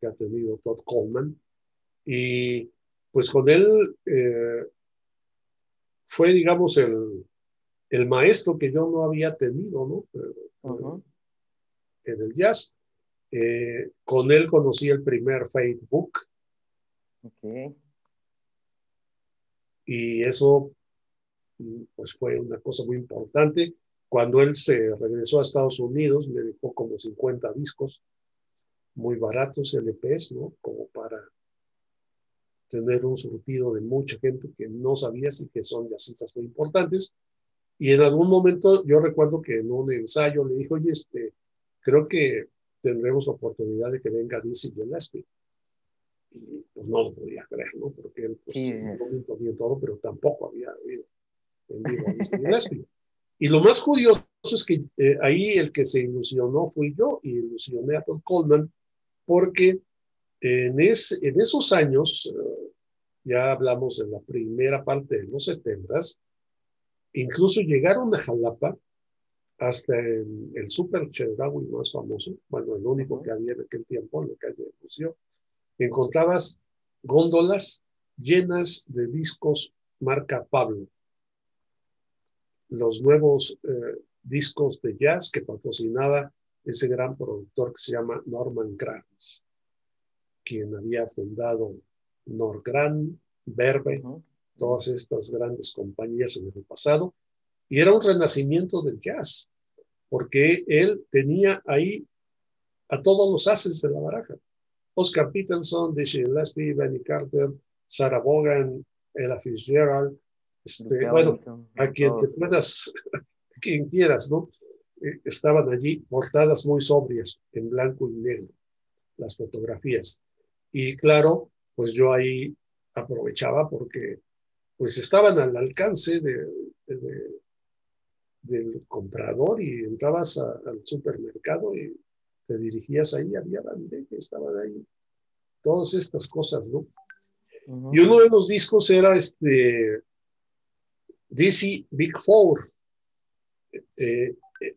que ha tenido Todd Coleman. Y pues con él fue, digamos, el maestro que yo no había tenido, ¿no? En el jazz. Con él conocí el primer Facebook. Okay. Y eso pues fue una cosa muy importante. Cuando él se regresó a Estados Unidos, me dejó como 50 discos, muy baratos, LPs, ¿no? Como para tener un surtido de mucha gente que no sabías y que son jazzistas muy importantes. Y en algún momento yo recuerdo que en un ensayo le dijo, oye, creo que tendremos la oportunidad de que venga Dizzy Gillespie. Y pues no lo podía creer, ¿no? Porque él, pues, Sí, en un momento tenía todo, pero tampoco había habido en vivo a Dizzy Gillespie. Y lo más curioso es que ahí el que se ilusionó fui yo, y ilusioné a Todd Coleman, porque en esos años, ya hablamos de la primera parte de los 70s, incluso llegaron a Jalapa hasta el Super Chedraui más famoso, bueno, el único que había en aquel tiempo, en la calle de Museo, encontrabas góndolas llenas de discos marca Pablo, los nuevos discos de jazz que patrocinaba ese gran productor que se llama Norman Granz, quien había fundado Norgran, Verve, todas estas grandes compañías en el pasado, y era un renacimiento del jazz, porque él tenía ahí a todos los ases de la baraja. Oscar Peterson, Dizzy Gillespie, Benny Carter, Sarah Vaughan, Ella Fitzgerald, bueno, a quien te puedas, quien quieras, ¿no? Estaban allí portadas muy sobrias, en blanco y negro, las fotografías. Y claro, pues yo ahí aprovechaba porque pues estaban al alcance del comprador, y entrabas al supermercado y te dirigías ahí, había bandeja, estaban ahí todas estas cosas, ¿no? Y uno de los discos era Dizzy Big Four.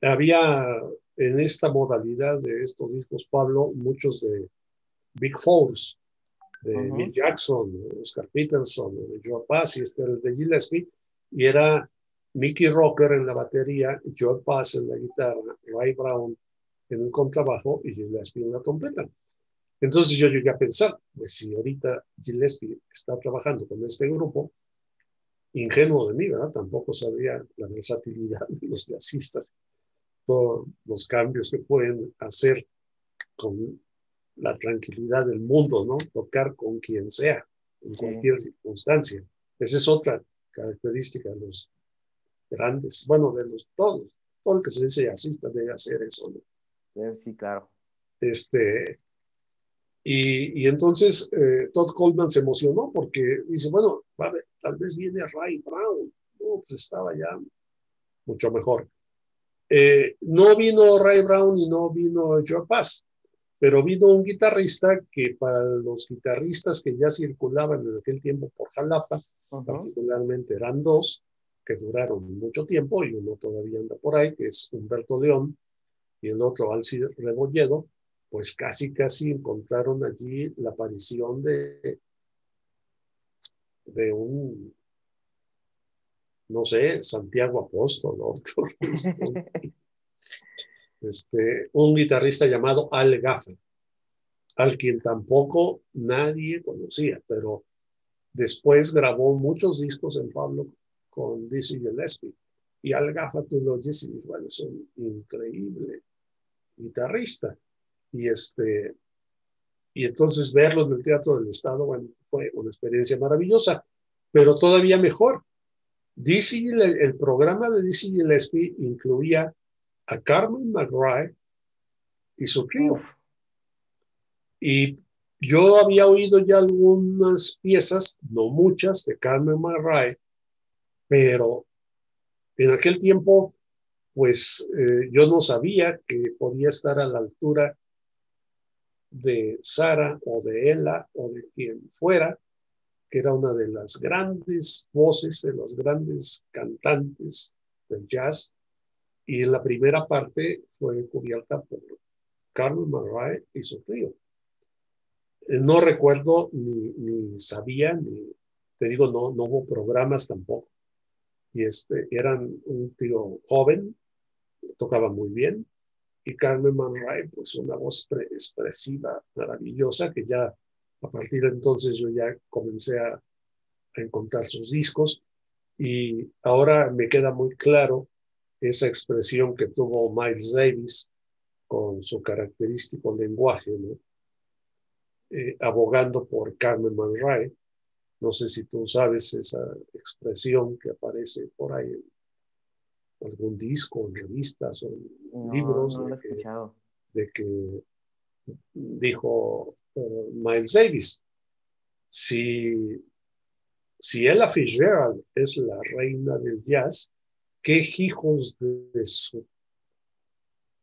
Había en esta modalidad de estos discos, Pablo, muchos de Big Fours, de Bill Jackson, de Oscar Peterson, de Joe Pass, y era el de Gillespie, y era Mickey Rocker en la batería, Joe Pass en la guitarra, Ray Brown en el contrabajo y Gillespie en la trompeta. Entonces yo llegué a pensar, pues si ahorita Gillespie está trabajando con este grupo, ingenuo de mí, ¿verdad? Tampoco sabía la versatilidad de los jazzistas, todos los cambios que pueden hacer con la tranquilidad del mundo, ¿no? Tocar con quien sea, en cualquier circunstancia. Esa es otra característica de los grandes, bueno, de los todos. Todo el que se dice jazzista debe hacer eso, ¿no? Sí, claro. Y entonces Todd Coleman se emocionó porque dice, bueno, tal vez viene Ray Brown. No, pues estaba ya mucho mejor. No vino Ray Brown y no vino Joe Pass, pero vino un guitarrista que para los guitarristas que ya circulaban en aquel tiempo por Jalapa, particularmente eran dos que duraron mucho tiempo, y uno todavía anda por ahí, que es Humberto León, y el otro Alcide Rebolledo, pues casi encontraron allí la aparición de de un, no sé, Santiago Apóstol, ¿no? Un guitarrista llamado Al Gaffa, al quien tampoco nadie conocía, pero después grabó muchos discos en Pablo con Dizzy Gillespie. Y Al Gaffa tú lo oyes y dices, bueno, es un increíble guitarrista. Y, y entonces verlo en el Teatro del Estado, bueno, fue una experiencia maravillosa, pero todavía mejor. El programa de Dizzy Gillespie incluía a Carmen McRae y su trío. Uf. Y yo había oído ya algunas piezas, no muchas, de Carmen McRae, pero en aquel tiempo, pues yo no sabía que podía estar a la altura de Sara o de Ella o de quien fuera, que era una de las grandes voces, de los grandes cantantes del jazz. Y en la primera parte fue cubierta por Carmen McRae y su trío. No recuerdo ni sabía, ni te digo, no hubo programas tampoco. Y eran un tío joven, tocaba muy bien, y Carmen McRae, pues una voz expresiva, maravillosa, que ya a partir de entonces yo ya comencé a encontrar sus discos, y ahora me queda muy claro esa expresión que tuvo Miles Davis con su característico lenguaje, ¿no? Abogando por Carmen McRae. No sé si tú sabes esa expresión que aparece por ahí en algún disco, en revistas o en No, libros no lo he escuchado. de que dijo Miles Davis, si, si Ella Fitzgerald es la reina del jazz, ¿qué hijos de su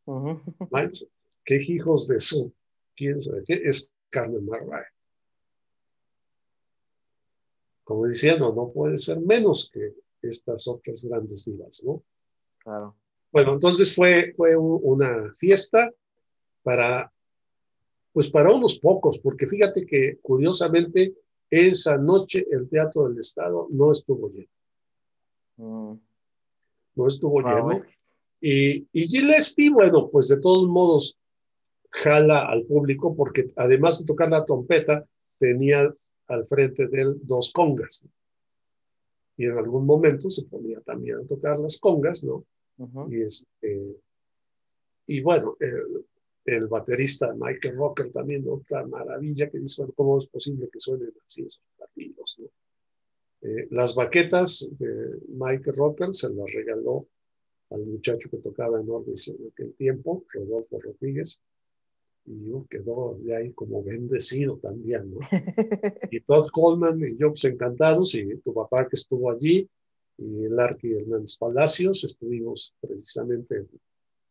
Ujú. Miles? ¿Qué hijos de su? ¿Quién sabe qué? Es Carmen McRae. Como diciendo, no puede ser menos que estas otras grandes divas, ¿no? Claro. Bueno, entonces fue una fiesta para, pues para unos pocos, porque fíjate que curiosamente esa noche el Teatro del Estado no estuvo lleno, Mm. no estuvo Wow, lleno. Y Gillespie, bueno, pues de todos modos jala al público porque además de tocar la trompeta, tenía al frente de él dos congas, ¿no? Y en algún momento se ponía también a tocar las congas, ¿no? ujú. Y, y bueno, el baterista Michael Rocker también, otra maravilla que dice, bueno, ¿cómo es posible que suenen así esos platillos, ¿no? Las baquetas de Michael Rocker se las regaló al muchacho que tocaba en Orbis en aquel tiempo, Rodolfo Rodríguez, y quedó de ahí como bendecido también, ¿no? Y Todd Coleman y yo pues encantados, y tu papá que estuvo allí, y el Arqui Hernández Palacios, estuvimos precisamente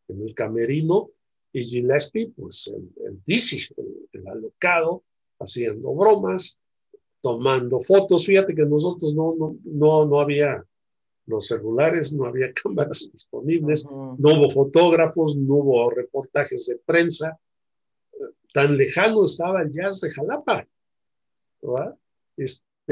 en el camerino, y Gillespie, pues el Dizzy, el alocado, haciendo bromas, tomando fotos. Fíjate que nosotros no había los celulares, no había cámaras disponibles, Ujú. no hubo fotógrafos, no hubo reportajes de prensa. Tan lejano estaba el jazz de Jalapa, ¿verdad?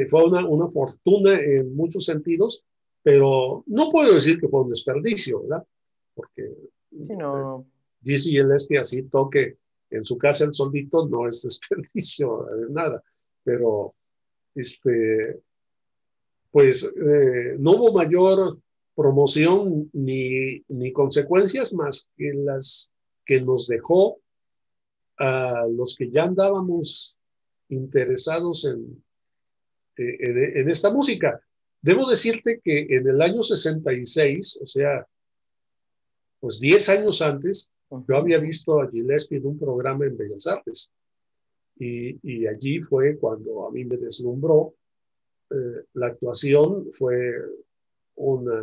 Fue una fortuna en muchos sentidos, pero no puedo decir que fue un desperdicio, ¿verdad? Porque Sí, no. Dizzy Gillespie así toque en su casa el solito no es desperdicio de nada, pero pues no hubo mayor promoción ni consecuencias más que las que nos dejó a los que ya andábamos interesados en esta música. Debo decirte que en el año 66, o sea, pues 10 años antes, yo Ujú. había visto a Gillespie en un programa en Bellas Artes, y allí fue cuando a mí me deslumbró. La actuación fue una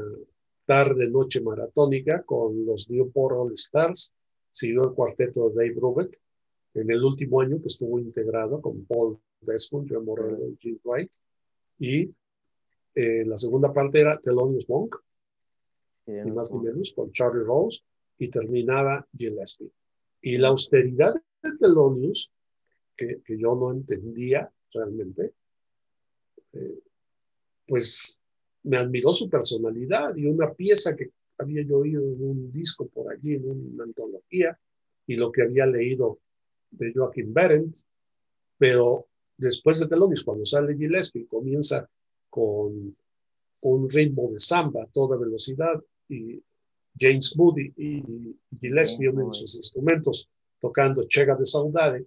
tarde-noche maratónica con los Newport All Stars, siguió el cuarteto de Dave Brubeck en el último año que estuvo integrado con Paul Desmond, Joe Morello y Jim Wright, y la segunda parte era Thelonious Monk, Sí, ni más ni no. menos, con Charlie Rose, y terminaba Gillespie. Y la austeridad de Thelonious, que yo no entendía realmente, pues me admiró su personalidad y una pieza que había yo oído en un disco por allí, en una antología, y lo que había leído de Joachim Berendt, pero después de Thelonious, cuando sale Gillespie, comienza con un ritmo de samba a toda velocidad y James Moody y Gillespie, James uno de Moody. sus instrumentos, tocando Chega de Saudade,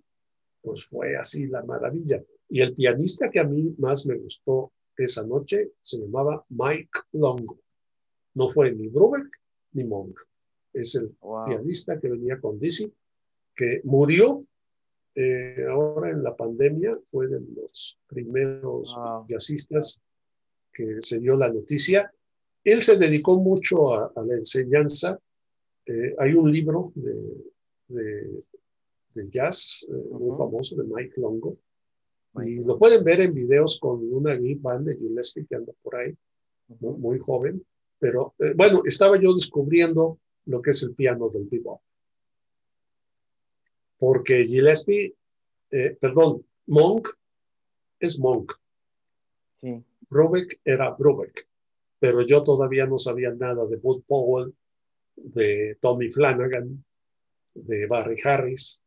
pues fue así la maravilla. Y el pianista que a mí más me gustó esa noche se llamaba Mike Longo. No fue ni Brubeck ni Monk. Es el Wow, pianista que venía con Dizzy, que murió ahora en la pandemia, fue de los primeros wow. jazzistas que se dio la noticia. Él se dedicó mucho a la enseñanza. Hay un libro de, de jazz muy Ujú. famoso de Mike Longo, y Mike lo Long. pueden ver en videos con una big band de Gillespie que anda por ahí, Ujú. muy joven, pero bueno, estaba yo descubriendo lo que es el piano del bebop, porque Gillespie, perdón, Monk es Monk, Sí. Brubeck era Brubeck, pero yo todavía no sabía nada de Bud Powell, de Tommy Flanagan, de Barry Harris.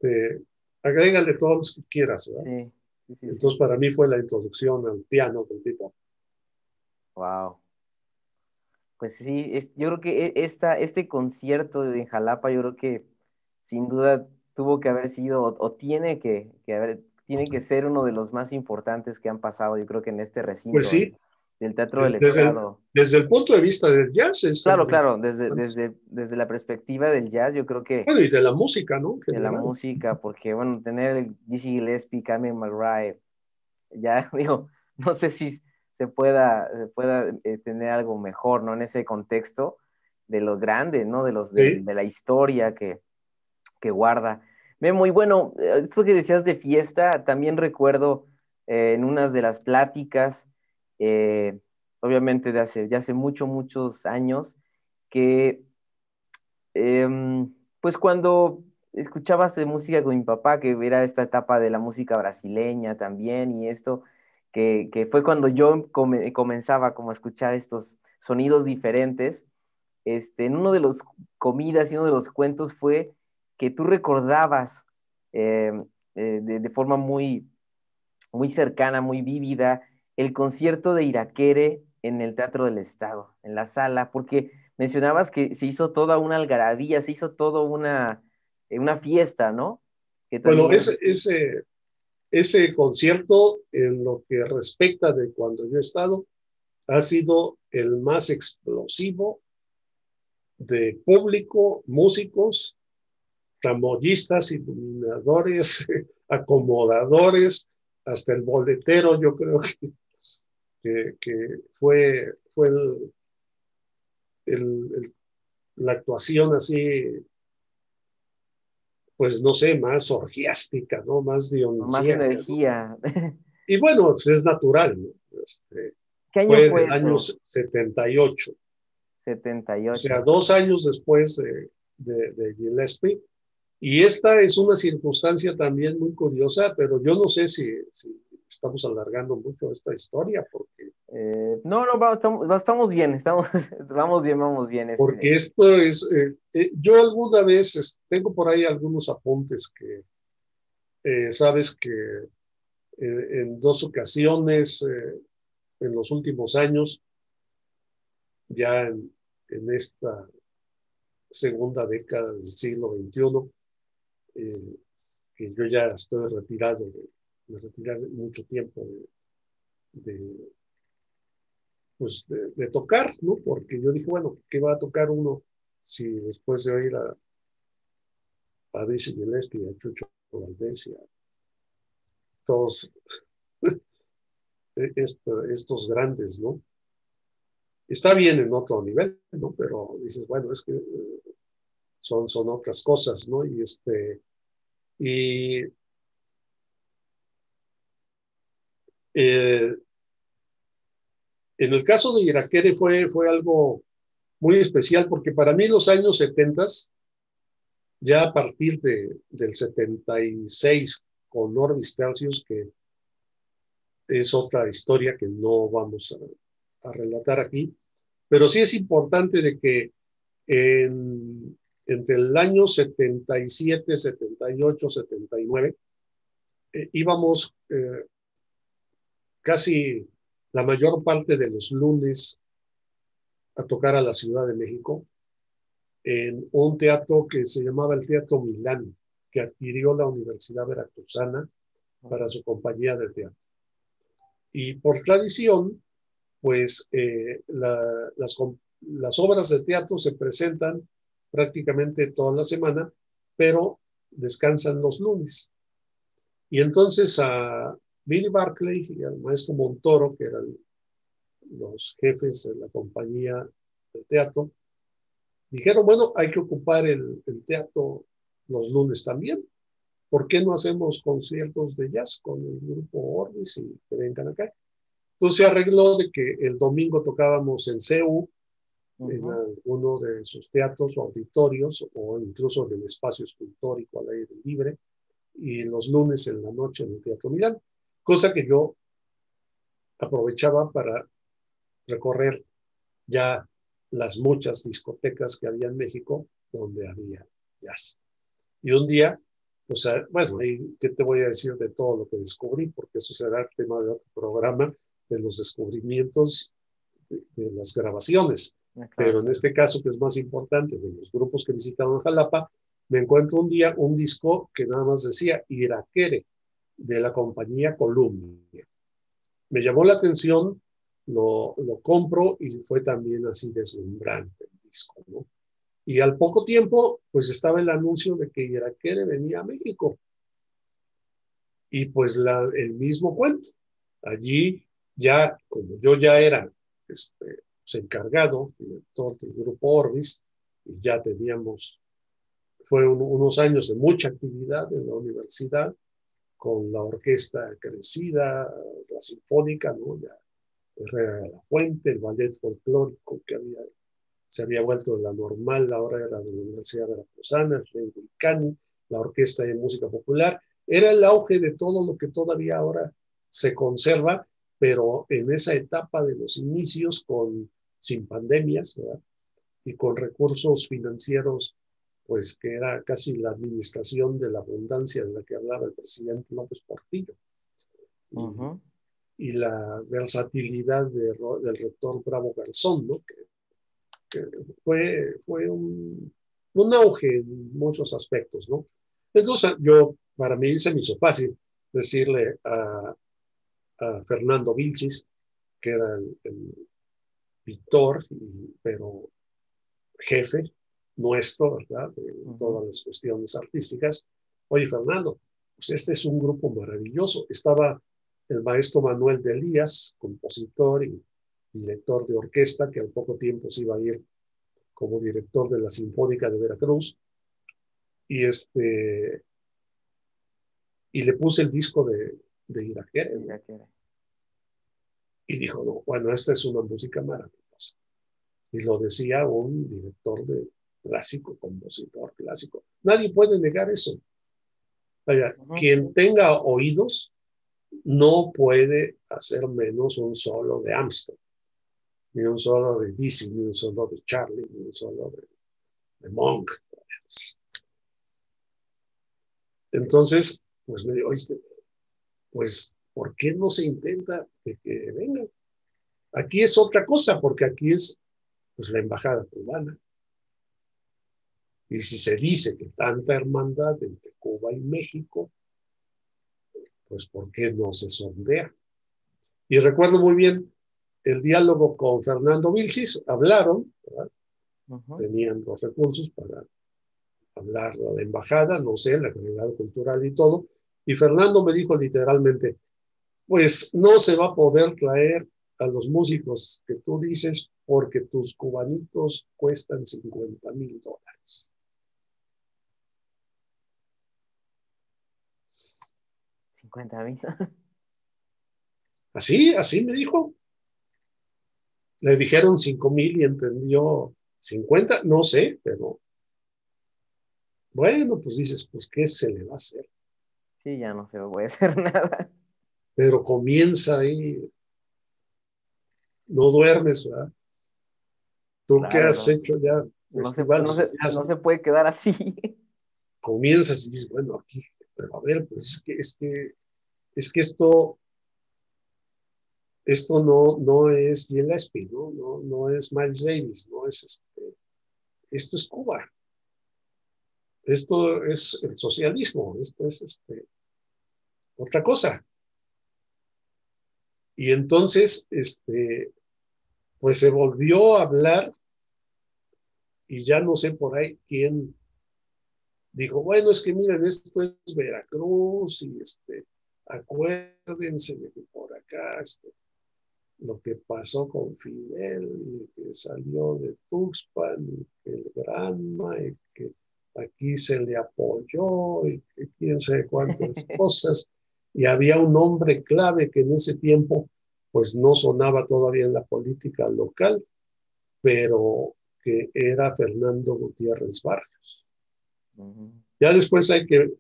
eh, agrégale todos los que quieras, ¿verdad? Sí, sí, sí, Entonces sí. para mí fue la introducción al piano del bebop. Wow. Pues sí, yo creo que este concierto de Jalapa, yo creo que sin duda tuvo que haber sido o tiene que ser uno de los más importantes que han pasado, yo creo que en este Pues recinto sí, del Teatro del desde Estado. desde el punto de vista del jazz es Claro, el, claro, desde la perspectiva del jazz, yo creo que bueno, y de la música, ¿no? En de la general. música, porque bueno, tener el Dizzy Gillespie, Camille McBride, ya digo, no sé si se pueda tener algo mejor, ¿no? En ese contexto de lo grande, ¿no? Sí, De la historia que guarda. Memo, y bueno, esto que decías de fiesta, también recuerdo en unas de las pláticas, eh, obviamente de hace muchos años, que pues cuando escuchabas música con mi papá, que era esta etapa de la música brasileña también, y esto, que fue cuando yo comenzaba como a escuchar estos sonidos diferentes, en uno de los comidas y uno de los cuentos fue que tú recordabas eh, de forma muy cercana, muy vívida, el concierto de Iraquere en el Teatro del Estado, en la sala, porque mencionabas que se hizo toda una algarabía, se hizo toda una fiesta, ¿no? Que bueno, también, ese concierto, en lo que respecta de cuando yo he estado, ha sido el más explosivo de público, músicos, tramoyistas, iluminadores, acomodadores, hasta el boletero, yo creo que fue el, la actuación así, pues no sé, más orgiástica, ¿no? Más con más dionisíaca, ¿no? energía. Y bueno, pues es natural, ¿no? ¿Qué año Fue fue del año esto? 78, setenta y o sea, ocho 2 años después de Gillespie. Y esta es una circunstancia también muy curiosa, pero yo no sé si estamos alargando mucho esta historia, No, no, estamos bien, vamos bien. porque esto es, yo alguna vez tengo por ahí algunos apuntes que sabes que en 2 ocasiones en los últimos años, ya en esta segunda década del siglo XXI, eh, que yo ya estoy retirado, me retiré hace mucho tiempo de, pues de tocar, ¿no? Porque yo dije, bueno, ¿qué va a tocar uno si después de oír a Dizzy Gillespie, a Chucho Valdés y a todos estos grandes, ¿no? Está bien en otro nivel, ¿no? Pero dices, bueno, es que son otras cosas, ¿no? Y eh, en el caso de Iraquere fue algo muy especial porque para mí los años 70, ya a partir del 76 con Orbis Tertius, que es otra historia que no vamos a relatar aquí, pero sí es importante de que entre el año 77, 78, 79, íbamos casi la mayor parte de los lunes a tocar a la Ciudad de México en un teatro que se llamaba el Teatro Milán, que adquirió la Universidad Veracruzana para su compañía de teatro. Y por tradición, pues las obras de teatro se presentan prácticamente toda la semana, pero descansan los lunes. Y entonces a Billy Barclay y al maestro Montoro, que eran los jefes de la compañía de teatro, dijeron, bueno, hay que ocupar el teatro los lunes también. ¿Por qué no hacemos conciertos de jazz con el grupo Orbis y que vengan acá? Entonces se arregló de que el domingo tocábamos en CEU, en alguno de sus teatros o auditorios, o incluso en el espacio escultórico al aire libre, y los lunes en la noche en el Teatro Milán, cosa que yo aprovechaba para recorrer ya las muchas discotecas que había en México donde había jazz. Y un día, o sea, bueno, ¿qué te voy a decir de todo lo que descubrí? Porque eso será el tema de otro programa, de los descubrimientos de las grabaciones. Pero en este caso, que es más importante, de los grupos que visitaban Jalapa, me encuentro un día un disco que nada más decía Iraquere, de la compañía Columbia. Me llamó la atención, lo compro y fue también así deslumbrante el disco, ¿no? Y al poco tiempo, pues estaba el anuncio de que Iraquere venía a México. Y pues el mismo cuento. Allí ya, como yo ya era pues, encargado, director del grupo Orbis, y ya teníamos, fue unos años de mucha actividad en la universidad, con la orquesta crecida, la sinfónica, ¿no? Ya Herrera de la Fuente, el ballet folclórico que se había vuelto de la normal, ahora era de la Universidad Veracruzana, el Vulcani, la Orquesta de Música Popular. Era el auge de todo lo que todavía ahora se conserva, pero en esa etapa de los inicios, sin pandemias, ¿verdad? Y con recursos financieros, pues que era casi la administración de la abundancia de la que hablaba el presidente López Portillo. Y la versatilidad del rector Bravo Garzón, ¿no? Que fue un auge en muchos aspectos, ¿no? Entonces, para mí se me hizo fácil decirle a Fernando Vilchis, que era el pintor, pero jefe nuestro, ¿verdad? De todas las cuestiones artísticas. Oye, Fernando, pues este es un grupo maravilloso. Estaba el maestro Manuel de Elías, compositor y director de orquesta, que al poco tiempo se iba a ir como director de la Sinfónica de Veracruz, y le puse el disco de Iraquere, ¿no? Y dijo, no, bueno, esta es una música maravillosa. Y lo decía un director de clásico, compositor clásico. Nadie puede negar eso. Vaya, quien tenga oídos no puede hacer menos un solo de Armstrong, ni un solo de Dizzy, ni un solo de Charlie, ni un solo de Monk. Entonces, pues me dijo, oíste, pues, ¿por qué no se intenta que vengan? Aquí es otra cosa, porque aquí es pues, la embajada cubana. Y si se dice que tanta hermandad entre Cuba y México, pues ¿por qué no se sondea? Y recuerdo muy bien el diálogo con Fernando Vilchis, hablaron, ¿verdad? Tenían los recursos para hablar de la embajada, no sé, la comunidad cultural y todo, y Fernando me dijo literalmente, pues no se va a poder traer a los músicos que tú dices porque tus cubanitos cuestan $50,000. $50,000. Así me dijo. Le dijeron 5,000 y entendió 50, no sé, pero bueno, pues dices, pues ¿qué se le va a hacer? Sí, ya no se puede hacer nada. pero comienza ahí, no duermes, ¿verdad? ¿Tú qué Claro, has no, hecho ya? no se, no Festivales, se, no se puede quedar así. comienzas y dices, bueno, aquí, pero a ver, pues es que esto no es Gillespie, no es Miles Davis, no es esto es Cuba, esto es el socialismo, esto es otra cosa. Y entonces, pues se volvió a hablar y ya no sé por ahí quién dijo, bueno, es que miren, esto es Veracruz y acuérdense de que por acá, lo que pasó con Fidel, y que salió de Tuxpan, y que el Granma, y que aquí se le apoyó, y que quién sabe cuántas cosas. Y había un hombre clave que en ese tiempo, pues no sonaba todavía en la política local, pero que era Fernando Gutiérrez Barrios. Ujú. Ya después hay que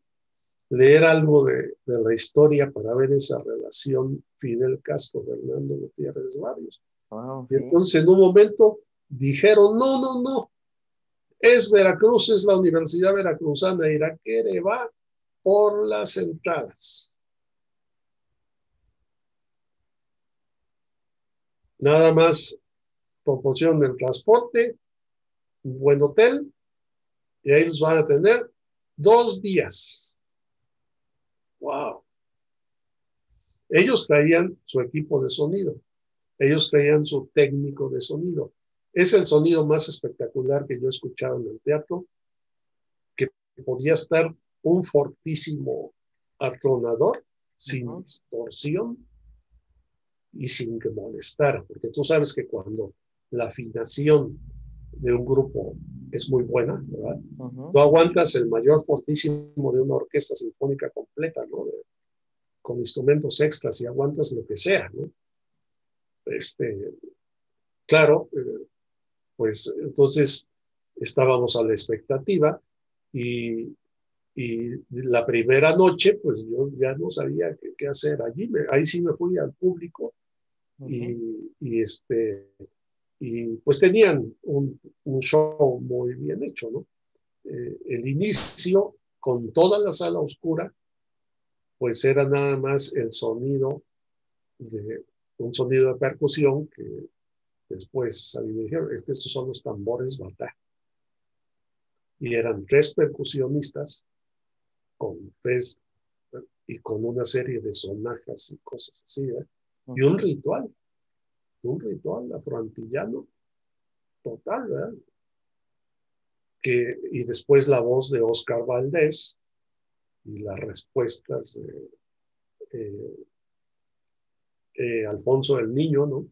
leer algo de la historia para ver esa relación Fidel Castro-Fernando Gutiérrez Barrios. Wow, Y sí. entonces en un momento dijeron, no, es Veracruz, es la Universidad Veracruzana, Iraquere va por las entradas. Nada más proporción del transporte, un buen hotel, y ahí los van a tener 2 días. ¡Wow! Ellos traían su equipo de sonido, ellos traían su técnico de sonido. Es el sonido más espectacular que yo he escuchado en el teatro, que podía estar un fortísimo atronador sin Ujú. distorsión y sin que molestara, porque tú sabes que cuando la afinación de un grupo es muy buena, ¿verdad? Ujú. Tú aguantas el mayor fortísimo de una orquesta sinfónica completa, ¿no? Con instrumentos extras y aguantas lo que sea, ¿no? Este, claro, pues entonces estábamos a la expectativa y, y la primera noche, pues yo ya no sabía qué hacer allí. Ahí sí me fui al público y, Ujú. y, y pues tenían un show muy bien hecho, ¿no? El inicio, con toda la sala oscura, pues era nada más el sonido de un sonido de percusión que después a mí me dijeron, es que estos son los tambores batá. Y eran 3 percusionistas con 3 y con una serie de sonajas y cosas así, ¿eh? Y Ujú. un ritual afroantillano total, ¿verdad? Y después la voz de Oscar Valdés y las respuestas de eh, Alfonso del Niño, ¿no?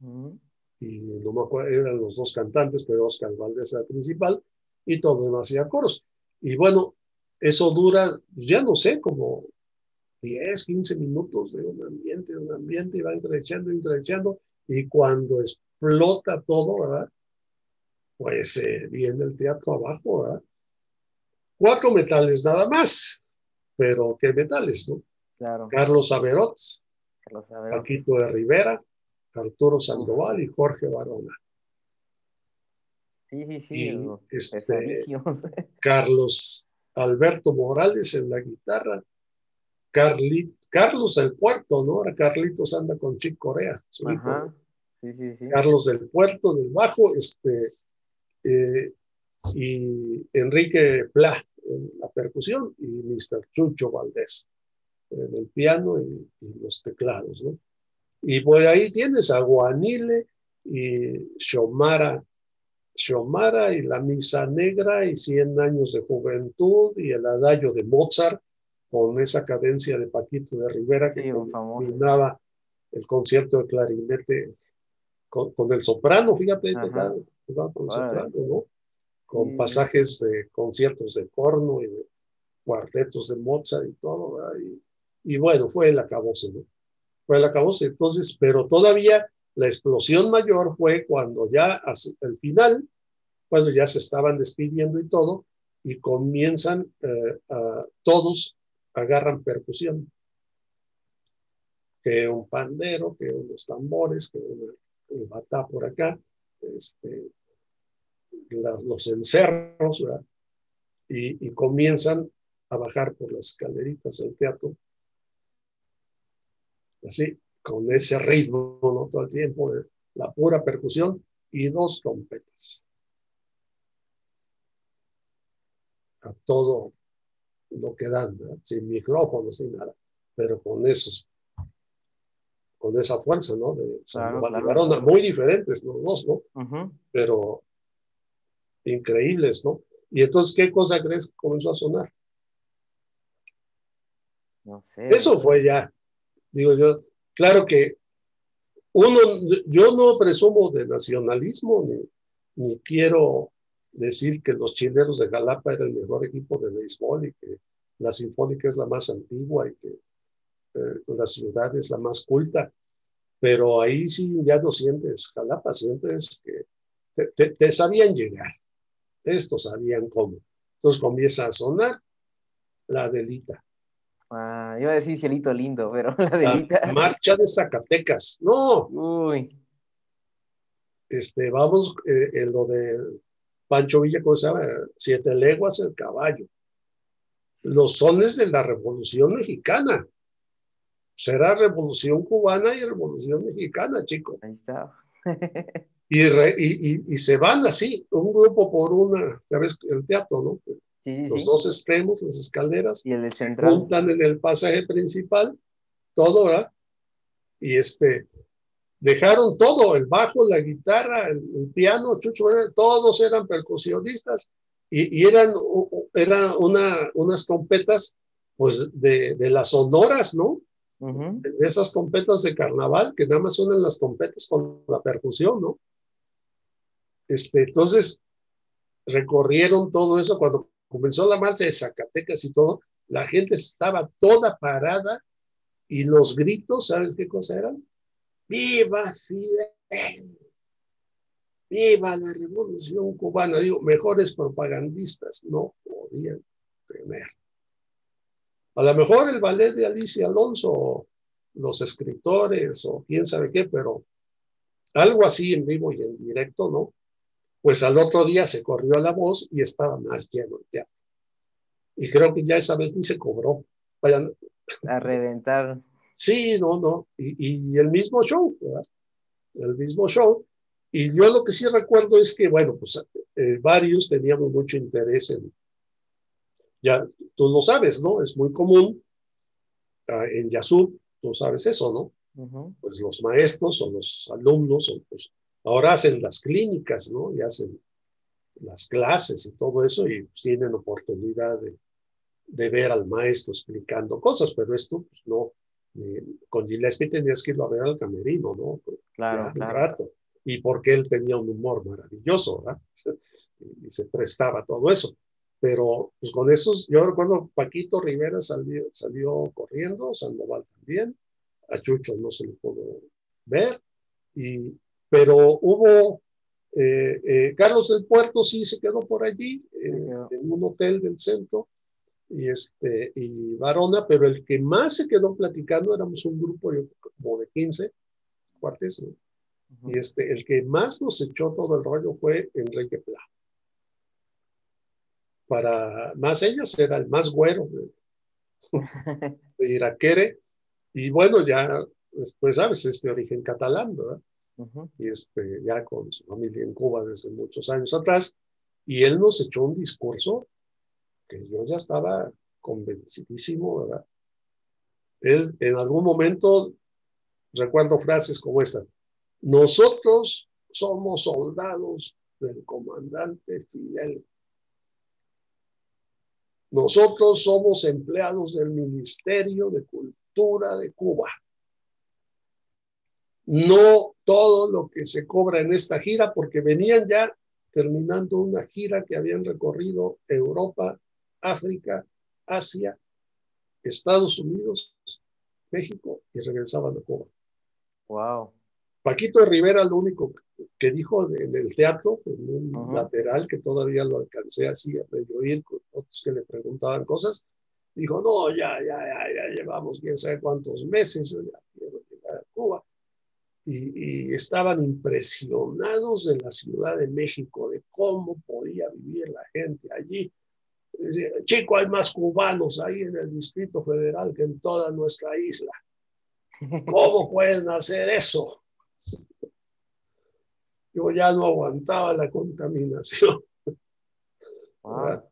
Ujú. Y no me acuerdo, eran los 2 cantantes, pero Oscar Valdés era el principal, y todo demás hacía coros. Y bueno, eso dura, pues ya no sé, como 10, 15 minutos de un ambiente, y va increciendo, y cuando explota todo, ¿verdad? Pues viene el teatro abajo, ¿verdad? 4 metales nada más, pero ¿qué metales, no? Claro, Carlos Averot, Carlos Saberot. Paquito de Rivera, Arturo Uf, Sandoval y Jorge Barona. sí, sí, sí, Y pesadísimos. Carlos Alberto Morales en la guitarra, Carlos del Puerto, ¿no? Ahora Carlitos anda con Chick Corea, su hijo, ¿no? Ajá, sí, sí, sí. Carlos del Puerto del bajo, eh, y Enrique Pla en la percusión y Mr. Chucho Valdés en el piano y los teclados, ¿no? Y por ahí tienes a Guanile y Xiomara y la Misa Negra y 100 años de juventud y el adagio de Mozart con esa cadencia de Paquito de Rivera que Sí, un famoso. culminaba el concierto de clarinete con el soprano, fíjate, Ajá, tocaba con el órale. soprano, ¿no? Sí, Con sí, pasajes de conciertos de corno y de cuartetos de Mozart y todo, ¿verdad? Y bueno, fue el acabose, ¿no? Fue el acabose. Entonces, pero todavía la explosión mayor fue cuando ya al final, cuando ya se estaban despidiendo y todo, y comienzan todos agarran percusión. que un pandero, que unos tambores, que el batá por acá, los encerros, ¿verdad? Y comienzan a bajar por las escaleritas del teatro, así, con ese ritmo, ¿no? Todo el tiempo, la pura percusión y dos trompetas. A todo lo que dan, ¿verdad? Sin micrófonos, sin nada, pero con esa fuerza, ¿no? De Claro, Sandoval y claro. Varona, muy diferentes los dos, ¿no? Pero increíbles, ¿no? Y entonces, ¿qué cosa crees que comenzó a sonar? No sé. Eso fue ya, digo yo, claro que uno, yo no presumo de nacionalismo, ni quiero decir que los Chileros de Jalapa era el mejor equipo de béisbol y que la Sinfónica es la más antigua y que la ciudad es la más culta, pero ahí sí ya no sientes Jalapa, sientes que te sabían llegar, estos sabían cómo. Entonces comienza a sonar la Adelita. Ah, iba a decir Cielito Lindo, pero la La delita. marcha de Zacatecas. No, Uy. vamos en lo de Pancho Villa, ¿cómo se llama? Siete leguas el caballo. Los sones de la Revolución Mexicana. Será Revolución Cubana y Revolución Mexicana, chicos. Ahí está. Y se van así, un grupo por una, ya ves, el teatro, ¿no? Sí, sí, Los sí. dos extremos, las escaleras, Y el del se central. juntan en el pasaje principal, todo, ¿verdad? Y dejaron todo, el bajo, la guitarra, el piano, Chucho, todos eran percusionistas y eran unas trompetas, pues, de las sonoras, ¿no? De esas trompetas de carnaval, que nada más suenan las trompetas con la percusión, ¿no? Entonces, recorrieron todo eso cuando comenzó la marcha de Zacatecas y todo, la gente estaba toda parada y los gritos, ¿sabes qué cosa eran? ¡Viva Fidel! ¡Viva la Revolución Cubana! Digo, mejores propagandistas no podían tener. A lo mejor el ballet de Alicia Alonso, los escritores o quién sabe qué, pero algo así en vivo y en directo, ¿no? Pues al otro día se corrió la voz y estaba más lleno el teatro. Y creo que ya esa vez ni se cobró. Vayan. A reventar. Sí, no, no. Y el mismo show, ¿verdad? El mismo show. Y yo lo que sí recuerdo es que, bueno, pues varios teníamos mucho interés ya tú lo sabes, ¿no? Es muy común en Yasub, tú sabes eso, ¿no? Pues los maestros o los alumnos, pues, ahora hacen las clínicas, ¿no? Y hacen las clases y todo eso y pues, tienen oportunidad de ver al maestro explicando cosas, pero esto, pues no. Con Gillespie tenías que irlo a ver al camerino, ¿no? Ya Claro, un claro. rato. Y porque él tenía un humor maravilloso, ¿verdad? Y se prestaba todo eso. Pero pues con esos, yo recuerdo Paquito Rivera salió corriendo, Sandoval también, a Chucho no se le pudo ver, pero hubo, Carlos del Puerto sí se quedó por allí, en un hotel del centro, y Varona, pero el que más se quedó platicando éramos un grupo como de 15 cuates, ¿no? Y el que más nos echó todo el rollo fue Enrique Pla. Para más ellos era el más güero de Iraquere, y bueno, ya después, ¿sabes? Es de origen catalán, ¿verdad? Y ya con su familia en Cuba desde muchos años atrás, y él nos echó un discurso que yo ya estaba convencidísimo, ¿verdad? Él en algún momento, recuerdo frases como esta: nosotros somos soldados del comandante Fidel. Nosotros somos empleados del Ministerio de Cultura de Cuba. No todo lo que se cobra en esta gira, porque venían ya terminando una gira que habían recorrido Europa, África, Asia, Estados Unidos, México y regresaban a Cuba. Wow. Paquito Rivera lo único que dijo en el teatro, en un lateral que todavía lo alcancé así a medio oír con otros que le preguntaban cosas, Dijo, no, ya llevamos quién sabe cuántos meses, yo ya quiero llegar a Cuba. Y estaban impresionados de la Ciudad de México, de cómo podía vivir la gente allí. Decía, chico, hay más cubanos ahí en el Distrito Federal que en toda nuestra isla. ¿Cómo pueden hacer eso? Yo ya no aguantaba la contaminación. Wow.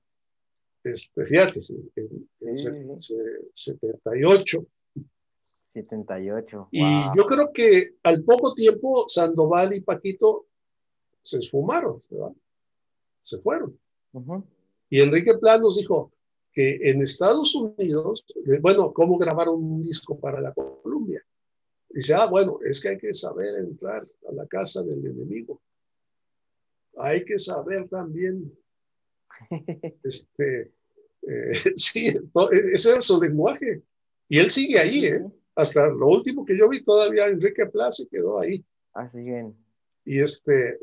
Fíjate, Sí, en sí, sí. 78. 78. Y Wow. yo creo que al poco tiempo Sandoval y Paquito se esfumaron, ¿verdad? Se fueron. Ujú. Y Enrique Planos dijo que en Estados Unidos, bueno, ¿cómo grabaron un disco para la Columbia? Dice, bueno, es que hay que saber entrar a la casa del enemigo. Hay que saber también, sí, ese es su lenguaje. Y él sigue Sí, ahí, sí, ¿eh? sí. Hasta lo último que yo vi todavía, Enrique Plaza quedó ahí. Así bien. Y dice,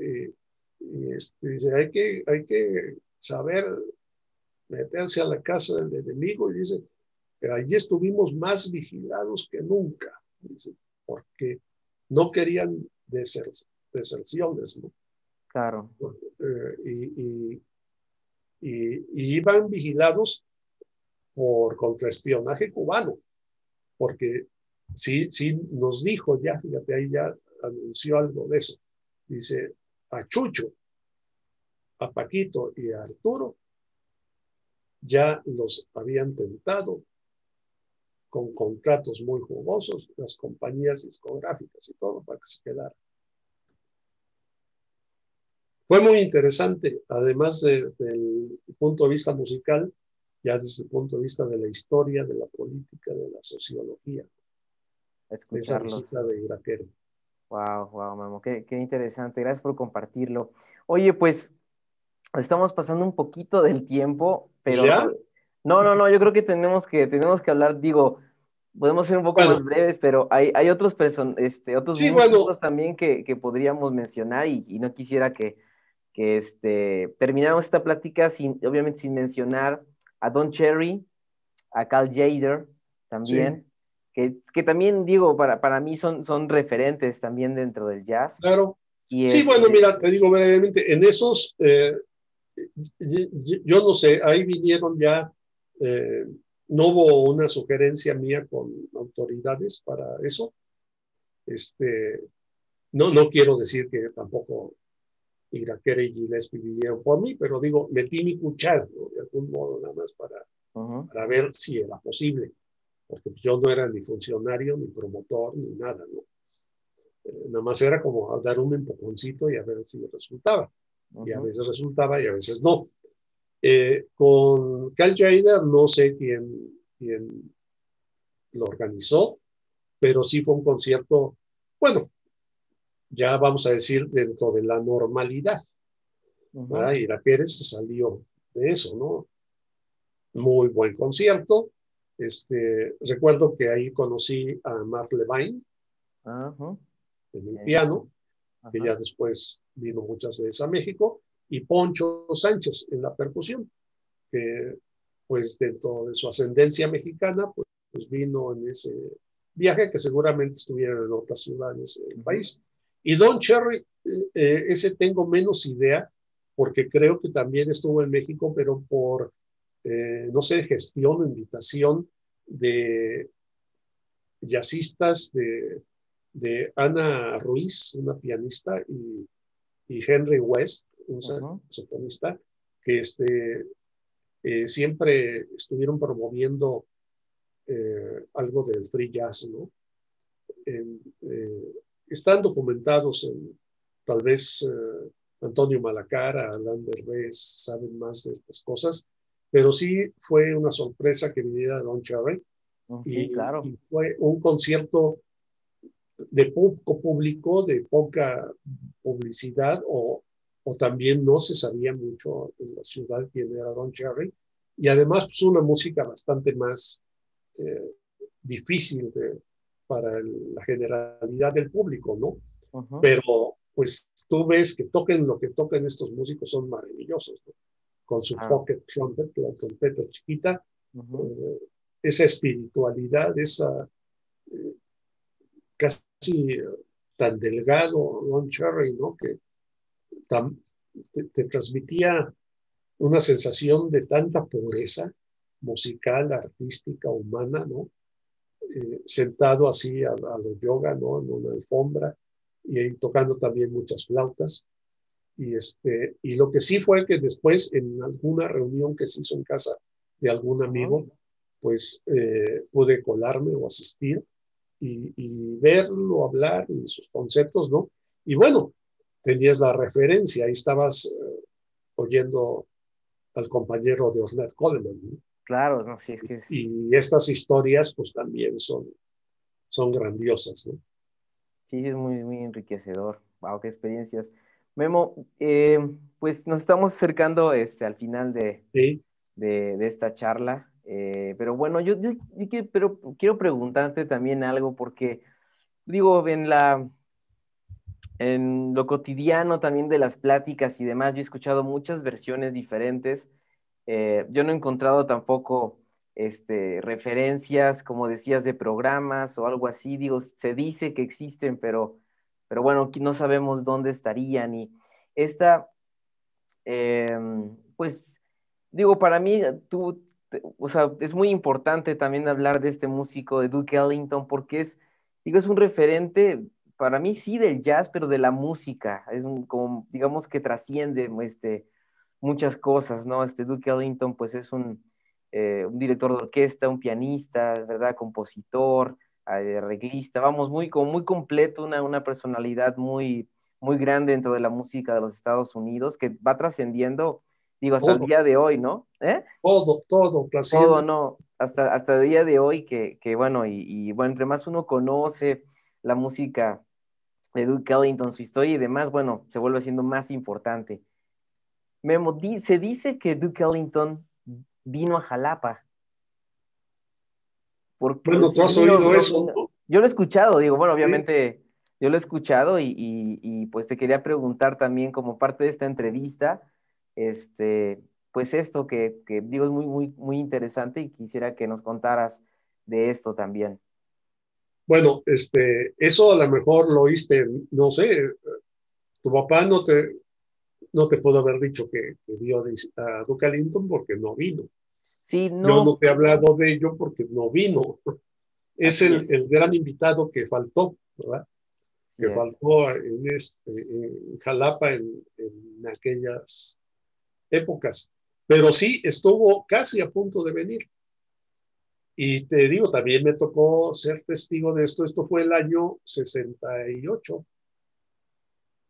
hay que saber meterse a la casa del enemigo. Y dice, allí estuvimos más vigilados que nunca, dice, porque no querían deserciones, ¿no? Claro. Y iban vigilados por contraespionaje cubano, porque sí nos dijo ya, fíjate, ahí ya anunció algo de eso. Dice, a Chucho, a Paquito y a Arturo ya los habían tentado con contratos muy jugosos, las compañías discográficas y todo, para que se quedara. Fue muy interesante, además desde el punto de vista musical, ya desde el punto de vista de la historia, de la política, de la sociología, esa Escucharlos. visita de Iraquere. Wow, wow, Memo. Qué interesante. Gracias por compartirlo. Oye, pues estamos pasando un poquito del tiempo, Pues pero ya, no, yo creo que tenemos que hablar, digo, podemos ser un poco más bueno, breves, pero hay otros sí, bueno, músicos también que podríamos mencionar y no quisiera que termináramos esta plática obviamente sin mencionar a Don Cherry, a Cal Tjader sí, también, que también digo, para mí son referentes también dentro del jazz. claro. Y Sí, bueno, mira, te digo brevemente, en esos, yo no sé, ahí vinieron ya, eh, no hubo una sugerencia mía con autoridades para eso. Este, no quiero decir que tampoco Iraquere y Gillespie vinieron por mí, pero digo, metí mi cuchara, ¿no? De algún modo, nada más ujú, para ver si era posible, porque yo no era ni funcionario, ni promotor, ni nada, ¿no? Nada más era como dar un empujoncito y a ver si resultaba. Y a ujú, veces resultaba y a veces no. Con Cal Jader no sé quién lo organizó, pero sí fue un concierto, bueno, ya vamos a decir, dentro de la normalidad. ujú. ¿Verdad? Ira Pérez se salió de eso, ¿no? Muy buen concierto. Recuerdo que ahí conocí a Mark Levine Ajá, en el bien, piano, que ajá, ya después vino muchas veces a México, y Poncho Sánchez en la percusión, que pues dentro de su ascendencia mexicana, pues vino en ese viaje que seguramente estuvieron en otras ciudades del ujú, país. Y Don Cherry, ese tengo menos idea, porque creo que también estuvo en México, pero por, no sé, gestión o invitación de jazzistas de Ana Ruiz, una pianista, y Henry West, un ujú. saxofonista, que siempre estuvieron promoviendo algo del free jazz, ¿no? En, están documentados tal vez Antonio Malacara, Alain Derbez, saben más de estas cosas, pero sí fue una sorpresa que viniera Don Cherry Sí, claro. y fue un concierto de poco público, de poca publicidad o también no se sabía mucho en la ciudad quién era Don Cherry y además pues una música bastante más eh, difícil para la generalidad del público, ¿no? Ujú, Pero pues tú ves que toquen lo que toquen estos músicos son maravillosos, ¿no? Con su claro. pocket trumpet, la trompeta chiquita, Ujú. esa espiritualidad, esa casi tan delgado, Don Cherry, ¿no? Que tan, te transmitía una sensación de tanta pobreza musical, artística, humana, ¿no? Sentado así a lo yoga, ¿no? En una alfombra y tocando también muchas flautas. Y lo que sí fue que después, en alguna reunión que se hizo en casa de algún Ujú. amigo, pues pude colarme o asistir y verlo, hablar y sus conceptos, ¿no? Y bueno, tenías la referencia, ahí estabas oyendo al compañero de Ornette Coleman, ¿no? Claro, no, sí, es que es, Y estas historias, pues también son grandiosas, ¿no? sí, es muy, muy enriquecedor. Wow, qué experiencias. Memo, pues nos estamos acercando al final Sí, de esta charla, pero bueno, pero quiero preguntarte también algo, porque digo, en lo cotidiano también de las pláticas y demás, yo he escuchado muchas versiones diferentes. Yo no he encontrado tampoco referencias, como decías, de programas o algo así. Digo, se dice que existen, pero bueno, aquí no sabemos dónde estarían. Y esta, pues, digo, para mí, o sea, es muy importante también hablar de este músico, de Duke Ellington, porque digo, es un referente, para mí sí del jazz, pero de la música. Como, digamos que trasciende muchas cosas, ¿no? Duke Ellington, pues es un director de orquesta, un pianista, ¿verdad? Compositor, arreglista, vamos, como muy completo, una personalidad muy grande dentro de la música de los Estados Unidos, que va trascendiendo, digo, hasta el todo, día de hoy, ¿no? todo Todo, trasciende. ¿no? Hasta el día de hoy, bueno, bueno, entre más uno conoce la música de Duke Ellington, su historia y demás, bueno, se vuelve siendo más importante. Memo, se dice que Duke Ellington vino a Jalapa, porque Bueno, tú sí has oído eso, vino. ¿no? Yo lo he escuchado, digo, bueno, Sí. obviamente yo lo he escuchado y pues te quería preguntar también como parte de esta entrevista, este, pues esto que digo es muy interesante y quisiera que nos contaras de esto también. Bueno, eso a lo mejor lo oíste, no sé, tu papá no te pudo haber dicho que vio a Duke Ellington porque no vino. Sí, Yo no, no te he hablado de ello porque no vino. Es así es, el gran invitado que faltó, ¿verdad? así Que es. faltó en Jalapa en aquellas épocas. Pero sí, estuvo casi a punto de venir. Y te digo, también me tocó ser testigo de esto. Esto fue el año 68,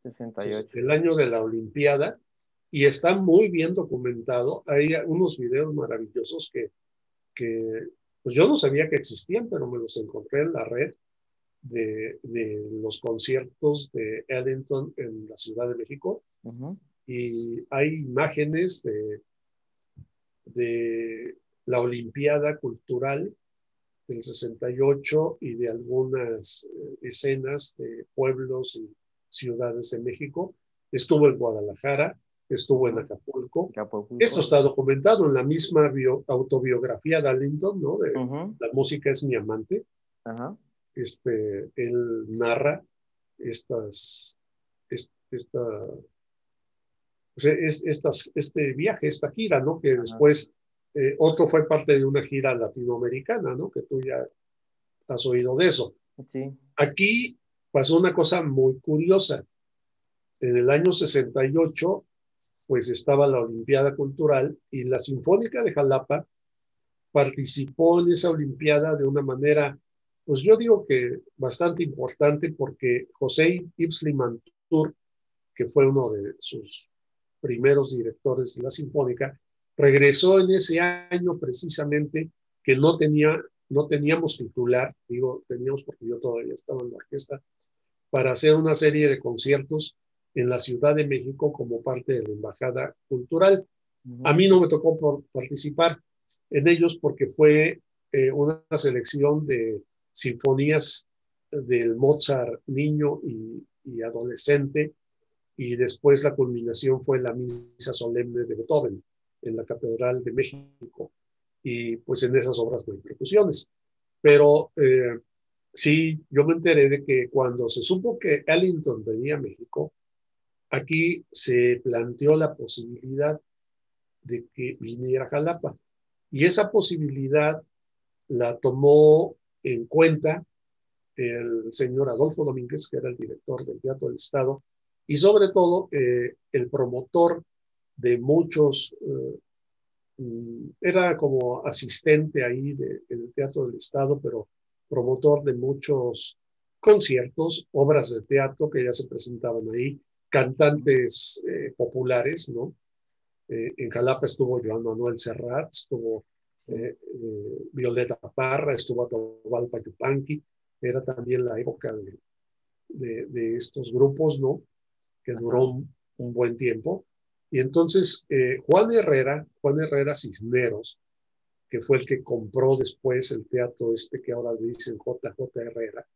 68. el año de la Olimpiada, y está muy bien documentado. Hay unos videos maravillosos que pues yo no sabía que existían, pero me los encontré en la red de los conciertos de Ellington en la Ciudad de México. Ujú. Y hay imágenes de la Olimpiada Cultural del 68 y de algunas escenas de pueblos y ciudades de México. Estuvo en Guadalajara, estuvo en Ujú. Acapulco. Esto Acapulco. está documentado en la misma autobiografía de Ellington, ¿no? De Ujú. La música es mi amante. Ajá. Él narra estas, esta, este viaje, esta gira, ¿no? Que Ajá. después otro fue parte de una gira latinoamericana, ¿no? Que tú ya has oído de eso. Sí. Aquí pasó una cosa muy curiosa. En el año 68, pues estaba la Olimpiada Cultural y la Sinfónica de Jalapa participó en esa Olimpiada de una manera, pues yo digo que bastante importante porque José Ipsli Mantur, que fue uno de sus primeros directores de la Sinfónica, regresó en ese año precisamente que no teníamos titular, digo teníamos porque yo todavía estaba en la orquesta, para hacer una serie de conciertos en la Ciudad de México como parte de la Embajada Cultural. A Ujú. mí no me tocó participar en ellos porque fue una selección de sinfonías del Mozart niño y adolescente, y después la culminación fue la misa solemne de Beethoven en la Catedral de México. y pues en esas obras no hay percusiones. Pero sí, yo me enteré de que cuando se supo que Ellington venía a México, aquí se planteó la posibilidad de que viniera a Jalapa. Y esa posibilidad la tomó en cuenta el señor Adolfo Domínguez, que era el director del Teatro del Estado, y sobre todo el promotor de muchos, era como asistente ahí en el Teatro del Estado, pero promotor de muchos conciertos, obras de teatro que ya se presentaban ahí, cantantes populares, ¿no? En Jalapa estuvo Joan Manuel Serrat, estuvo Violeta Parra, estuvo Atahualpa Yupanqui, era también la época de estos grupos, ¿no? Que duró un buen tiempo. Y entonces Juan Herrera Cisneros, que fue el que compró después el teatro este que ahora le dicen JJ Herrera,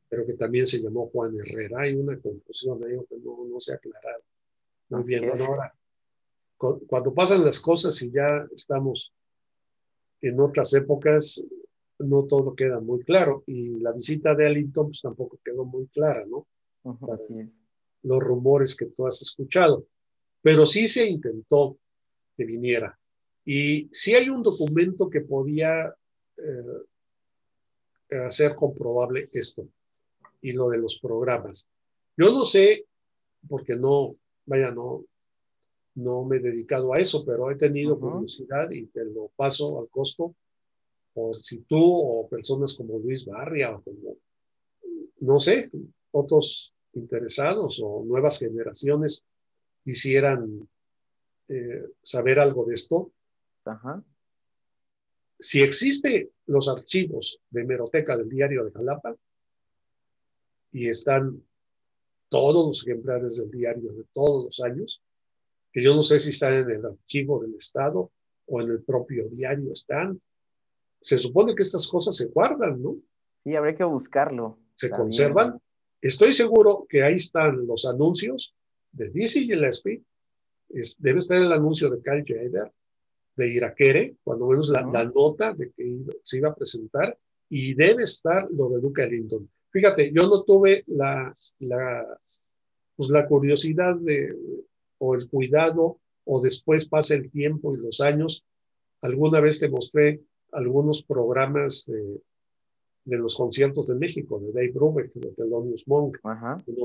pero que también se llamó Juan Herrera. Hay una confusión ahí que no se ha aclarado muy Así bien. es. Bueno, ahora, cuando pasan las cosas y ya estamos en otras épocas, no todo queda muy claro. Y la visita de Ellington pues tampoco quedó muy clara, ¿no? Para Así es. los rumores que tú has escuchado. Pero sí se intentó que viniera. Y sí hay un documento que podía hacer comprobable esto y lo de los programas. Yo no sé, porque no me he dedicado a eso, pero he tenido curiosidad y te lo paso al costo por si tú o personas como Luis Barria o como, no sé, otros interesados o nuevas generaciones quisieran saber algo de esto. Ajá. Si existen los archivos de hemeroteca del Diario de Jalapa y están todos los ejemplares del diario de todos los años, que yo no sé si están en el archivo del Estado o en el propio diario están, se supone que estas cosas se guardan, ¿no? Sí, habría que buscarlo Se también. conservan. Estoy seguro que ahí están los anuncios de Dizzy Gillespie, debe estar el anuncio de Carl Jader, de Irakere, cuando menos la nota de que se iba a presentar, y debe estar lo de Duke Ellington. Fíjate, yo no tuve pues la curiosidad o el cuidado, o después pasa el tiempo y los años. Alguna vez te mostré algunos programas de los conciertos de México, de Dave Brubeck, de Thelonious Monk,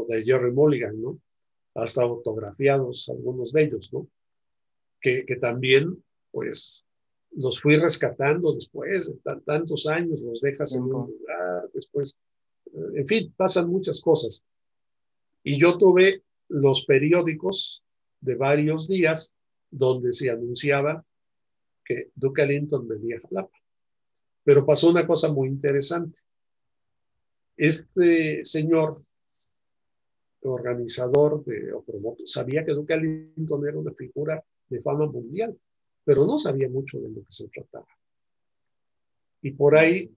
de Jerry Mulligan, ¿no? Hasta autografiados algunos de ellos, ¿no? Que también, pues, los fui rescatando después de tantos años, los dejas en un lugar, después, en fin, pasan muchas cosas. Y yo tuve los periódicos de varios días donde se anunciaba que Duke Ellington venía a Jalapa. Pero pasó una cosa muy interesante. Este señor organizador o promotor sabía que Duke Ellington era una figura de fama mundial, pero no sabía mucho de lo que se trataba. Y por ahí,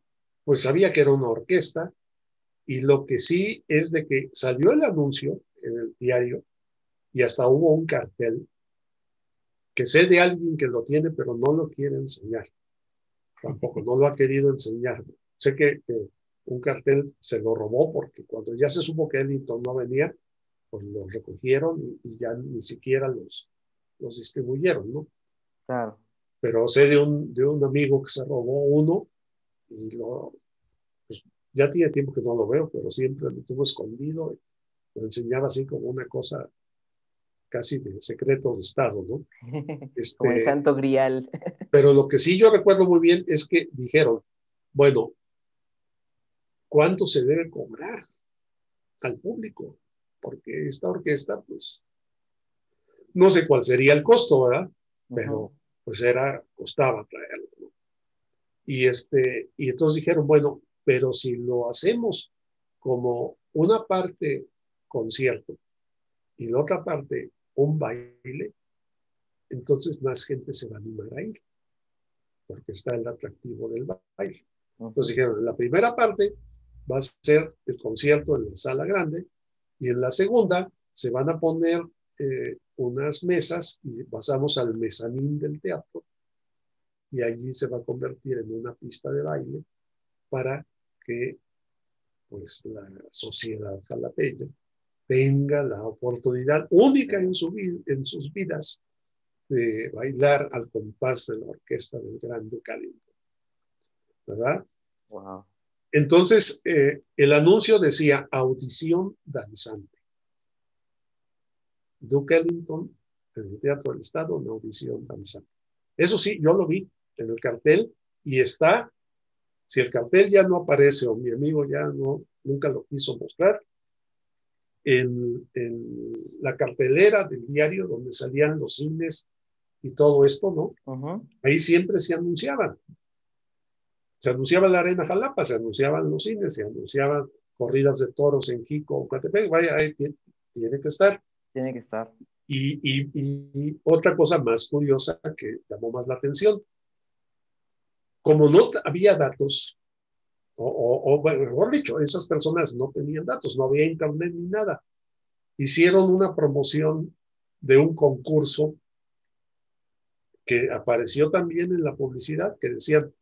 pues sabía que era una orquesta, y lo que sí es de que salió el anuncio en el diario y hasta hubo un cartel que sé de alguien que lo tiene, pero no lo quiere enseñar. Tampoco, no lo ha querido enseñar. Sé que un cartel se lo robó porque cuando ya se supo que Ellington no venía, pues lo recogieron y ya ni siquiera los distribuyeron, ¿no? Claro. Pero sé de un amigo que se robó uno y pues, ya tiene tiempo que no lo veo, pero siempre lo tuvo escondido, lo enseñaba así como una cosa casi de secreto de Estado, ¿no? Como el Santo Grial. Pero lo que sí yo recuerdo muy bien es que dijeron, bueno, ¿cuánto se debe cobrar al público? Porque esta orquesta, pues, no sé cuál sería el costo, ¿verdad? Pero pues costaba traerlo, ¿no? Y entonces dijeron, bueno, pero si lo hacemos como una parte concierto y la otra parte un baile, entonces más gente se va a animar a ir, porque está el atractivo del baile. Entonces dijeron, en la primera parte va a ser el concierto en la sala grande y en la segunda se van a poner unas mesas y pasamos al mezanín del teatro y allí se va a convertir en una pista de baile para que pues la sociedad jalapeña tenga la oportunidad única en sus vidas de bailar al compás de la orquesta del gran Duke Ellington, ¿verdad? Wow. Entonces, el anuncio decía audición danzante. Duke Ellington en el Teatro del Estado, una audición danzante. Eso sí, yo lo vi en el cartel y está, si el cartel ya no aparece o mi amigo ya no, nunca lo quiso mostrar, en la cartelera del diario donde salían los cines y todo esto, ¿no? Ahí siempre se anunciaban. Se anunciaba la Arena Jalapa, se anunciaban los cines, se anunciaban corridas de toros en Jico o Catepec, vaya, ahí tiene que estar. Tiene que estar. Y otra cosa más curiosa que llamó más la atención, como no había datos, bueno, mejor dicho, esas personas no tenían datos, no había internet ni nada, hicieron una promoción de un concurso que apareció también en la publicidad, que decían,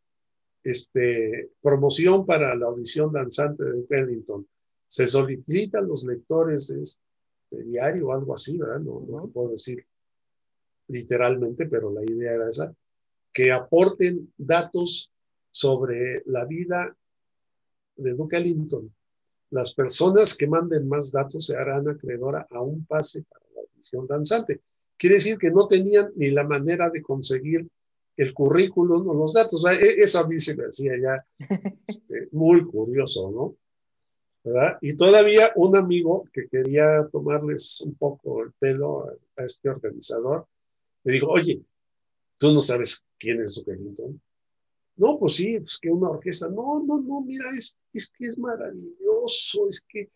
promoción para la audición danzante de Ellington. Se solicitan los lectores de este diario o algo así, ¿verdad? No te puedo decir literalmente, pero la idea era esa, que aporten datos sobre la vida de Duke Ellington. Las personas que manden más datos se harán acreedora a un pase para la audición danzante. Quiere decir que no tenían ni la manera de conseguir el currículum o los datos. Eso a mí se me hacía ya muy curioso, ¿no? ¿Verdad? Y todavía un amigo que quería tomarles un poco el pelo a este organizador, le dijo, oye, tú no sabes quién es Duke Ellington. No, pues sí, pues que una orquesta. No, mira, es que es maravilloso, es que,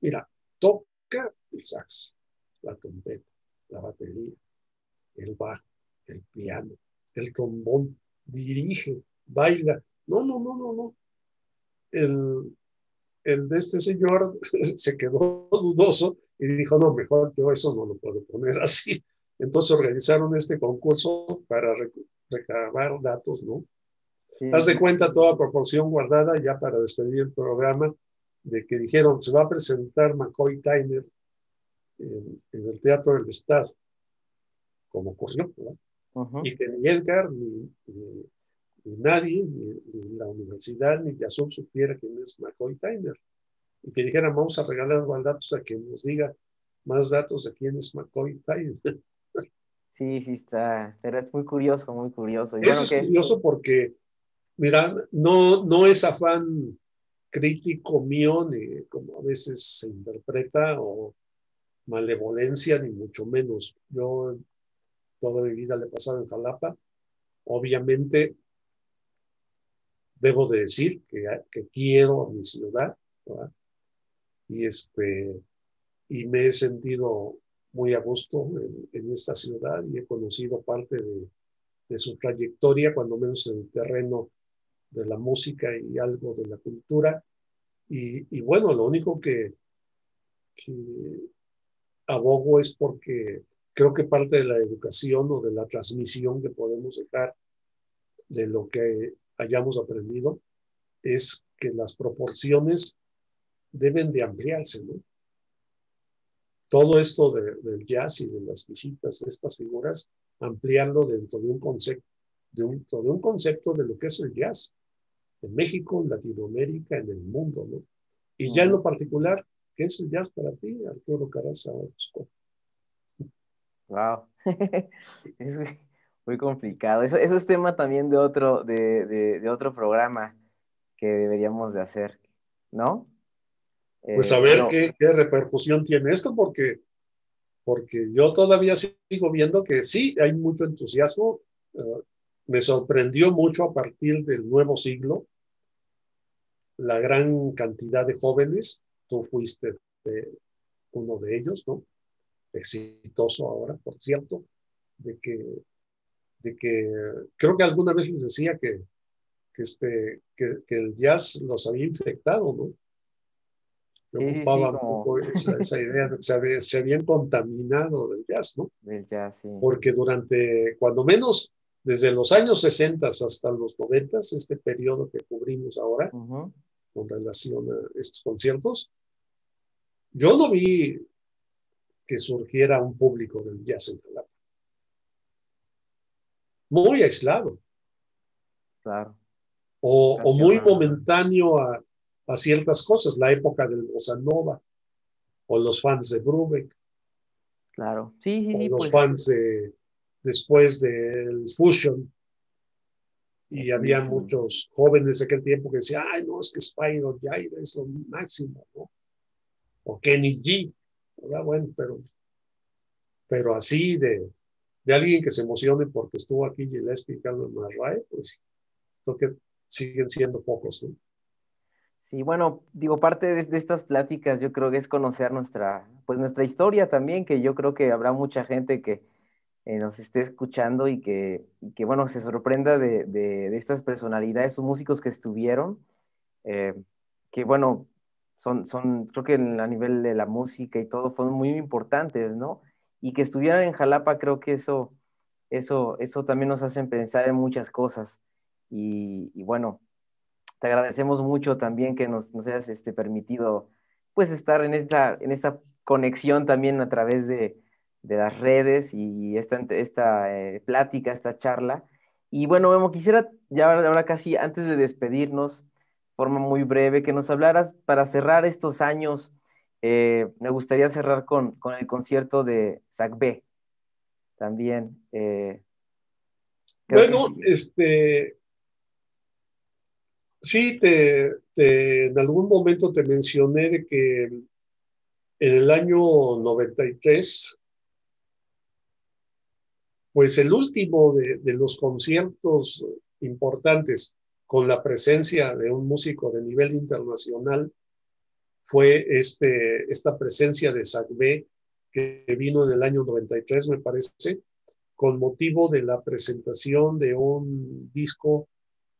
mira, toca el sax, la trompeta, la batería, el bajo, el piano, el trombón, dirige, baila. No. El de este señor se quedó dudoso y dijo, no, mejor yo eso no lo puedo poner así. Entonces organizaron este concurso para recabar datos, ¿no? Sí, Haz de cuenta toda proporción guardada ya para despedir el programa de que dijeron, se va a presentar McCoy Tyner en el Teatro del Estado, como ocurrió, ¿verdad? Y que ni Edgar, ni nadie, ni la universidad, ni Yasub supiera quién es McCoy Tyner. Y que dijeran, vamos a regalar más datos a quien nos diga más datos de quién es McCoy Tyner. sí, sí está, pero es muy curioso, muy curioso. Y Eso bueno, es que curioso porque, mira, no es afán crítico mío, ni como a veces se interpreta, o malevolencia, ni mucho menos. Yo toda mi vida le he pasado en Jalapa. Obviamente, debo de decir que quiero a mi ciudad, ¿verdad? Y, y me he sentido muy a gusto en esta ciudad y he conocido parte de su trayectoria, cuando menos en el terreno de la música y algo de la cultura. Y bueno, lo único que abogo es porque creo que parte de la educación o de la transmisión que podemos dejar de lo que hayamos aprendido es que las proporciones deben de ampliarse, ¿no? Todo esto del jazz y de las visitas de estas figuras, ampliarlo dentro de un concepto, dentro de un concepto de lo que es el jazz en México, en Latinoamérica, en el mundo, ¿no? Y ya en lo particular, ¿qué es el jazz para ti, Arturo Caraza Orozco? wow, es muy complicado. Eso es tema también de otro, de otro programa que deberíamos de hacer, ¿no? Pues a ver Pero qué repercusión tiene esto, porque yo todavía sigo viendo que sí, hay mucho entusiasmo. Me sorprendió mucho a partir del nuevo siglo la gran cantidad de jóvenes. Tú fuiste uno de ellos, ¿no? Exitoso ahora, por cierto, de que creo que alguna vez les decía que el jazz los había infectado, ¿no? Me sí, sí, sí, ocupaba un como poco esa idea de que se habían contaminado del jazz, ¿no? del jazz, sí. Porque durante, cuando menos, desde los años 60 hasta los 90, este periodo que cubrimos ahora Ujú. con relación a estos conciertos, yo no vi que surgiera un público del jazz en Jalapa. Muy aislado Claro, o casi muy raro. momentáneo a ciertas cosas, la época del bossa nova o los fans de Brubeck Claro. Sí, sí, o sí, los pues. fans de después del Fusion. De Y había Fusion. muchos jóvenes de aquel tiempo que decían, ay, no, es que Spyro Gyra es lo máximo, ¿no? O Kenny G, ¿verdad? Bueno, pero así de alguien que se emocione porque estuvo aquí Gillespie y Carmen Marrae, pues creo que siguen siendo pocos, ¿no? Sí, bueno, digo, parte de estas pláticas yo creo que es conocer nuestra, pues nuestra historia también, que yo creo que habrá mucha gente que nos esté escuchando y que, bueno, se sorprenda de estas personalidades o músicos que estuvieron, eh, que bueno, creo que a nivel de la música y todo, fueron muy importantes, ¿no? Y que estuvieran en Jalapa, creo que eso también nos hace pensar en muchas cosas. Y bueno, te agradecemos mucho también que nos hayas permitido pues estar en esta conexión también a través de las redes y esta plática, esta charla. Y bueno, Memo, quisiera ya ahora casi antes de despedirnos, de forma muy breve, que nos hablaras para cerrar estos años. Me gustaría cerrar con el concierto de Sacbé también. Creo que Bueno, sí. sí, en algún momento te mencioné de que en el año 93, pues el último de los conciertos importantes con la presencia de un músico de nivel internacional fue esta presencia de Sacbé que vino en el año 93, me parece, con motivo de la presentación de un disco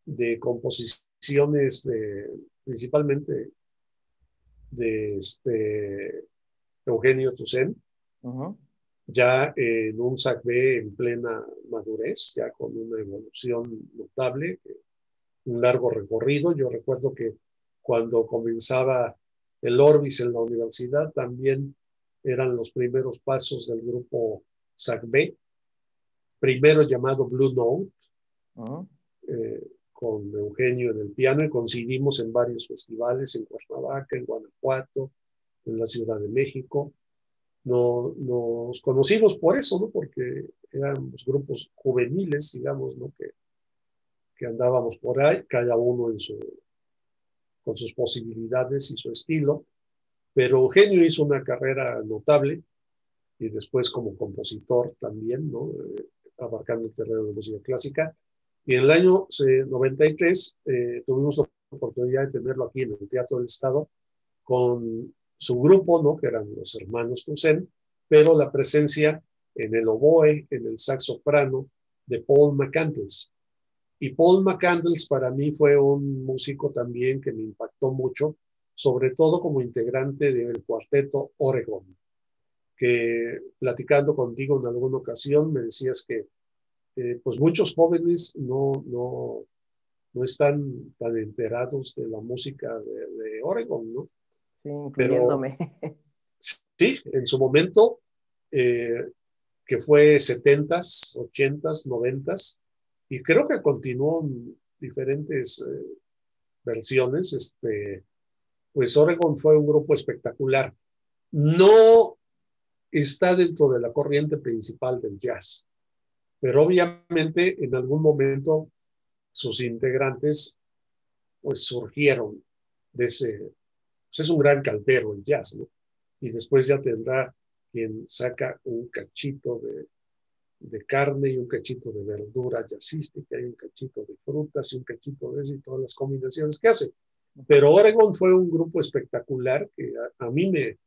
de composiciones principalmente de Eugenio Toussaint, Ujú. ya en un Sacbé en plena madurez, ya con una evolución notable, un largo recorrido. Yo recuerdo que cuando comenzaba el Orbis en la universidad, también eran los primeros pasos del grupo Sacbé, primero llamado Blue Note, Ujú. con Eugenio en el piano, y coincidimos en varios festivales, en Cuernavaca, en Guanajuato, en la Ciudad de México. Nos conocimos por eso, ¿no? Porque éramos grupos juveniles, digamos, ¿no? Que andábamos por ahí, cada uno con sus posibilidades y su estilo, pero Eugenio hizo una carrera notable y después como compositor también, ¿no? Abarcando el terreno de música clásica. Y en el año 93 tuvimos la oportunidad de tenerlo aquí en el Teatro del Estado con su grupo, ¿no? Que eran los hermanos Toussaint, pero la presencia en el oboe, en el sax soprano de Paul McCandless. Y Paul McCandless para mí fue un músico también que me impactó mucho, sobre todo como integrante del cuarteto Oregon, que platicando contigo en alguna ocasión me decías que pues muchos jóvenes no están tan enterados de la música de Oregon, ¿no? Sí, Pero incluyéndome. sí, en su momento, eh, que fue 70s, 80s, 90s, y creo que continuó en diferentes versiones, pues Oregon fue un grupo espectacular. No está dentro de la corriente principal del jazz, pero obviamente en algún momento sus integrantes pues surgieron de pues es un gran cantero el jazz, ¿no? Y después ya tendrá quien saca un cachito de carne y un cachito de verdura jazzística y un cachito de frutas y un cachito de eso y todas las combinaciones que hace. Pero Oregon fue un grupo espectacular que a mí me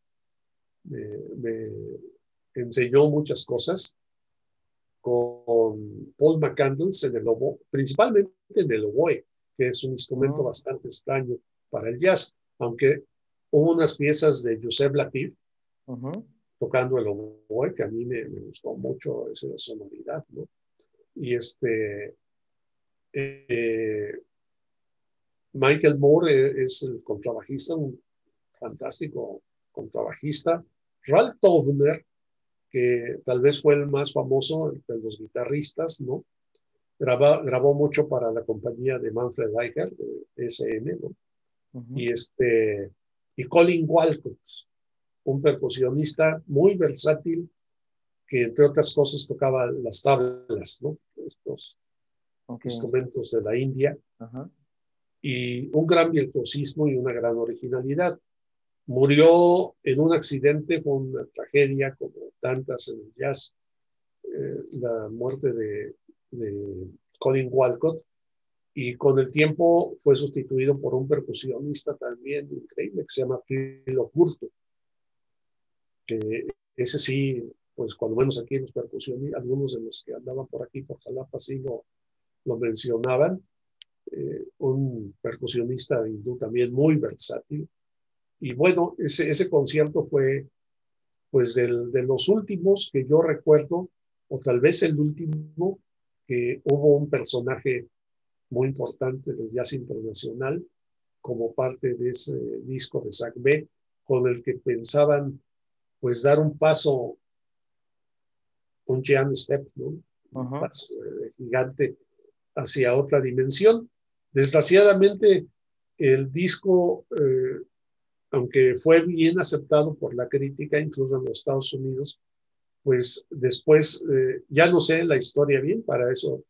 enseñó muchas cosas con Paul McCandless en el oboe, principalmente en el oboe, que es un instrumento Ujú. bastante extraño para el jazz, aunque hubo unas piezas de Joseph Latif Ujú. tocando el oboe que a mí me gustó mucho esa sonoridad, ¿no? Y eh, Michael Moore es el contrabajista, un fantástico contrabajista. Ralph Towner, que tal vez fue el más famoso de los guitarristas, ¿no? Grabó mucho para la compañía de Manfred Eicher, de SM, ¿no? Ujú. Y, y Colin Walcott, un percusionista muy versátil que entre otras cosas tocaba las tablas, ¿no? Estos Ok. instrumentos de la India, Ajá. y un gran virtuosismo y una gran originalidad. Murió en un accidente, fue una tragedia como tantas en el jazz, la muerte de Colin Walcott, y con el tiempo fue sustituido por un percusionista también increíble que se llama Philo Curto, que ese sí, pues cuando menos aquí en los percusionistas, algunos de los que andaban por aquí, por Jalapa, sí lo mencionaban, un percusionista hindú también muy versátil. Y bueno, ese concierto fue pues de los últimos que yo recuerdo, o tal vez el último, que hubo un personaje muy importante del jazz internacional como parte de ese disco de Zach B, con el que pensaban pues dar un paso, un giant step, ¿no? Un Ujú. paso gigante hacia otra dimensión. Desgraciadamente, el disco, aunque fue bien aceptado por la crítica, incluso en los Estados Unidos, pues después, ya no sé la historia bien, para eso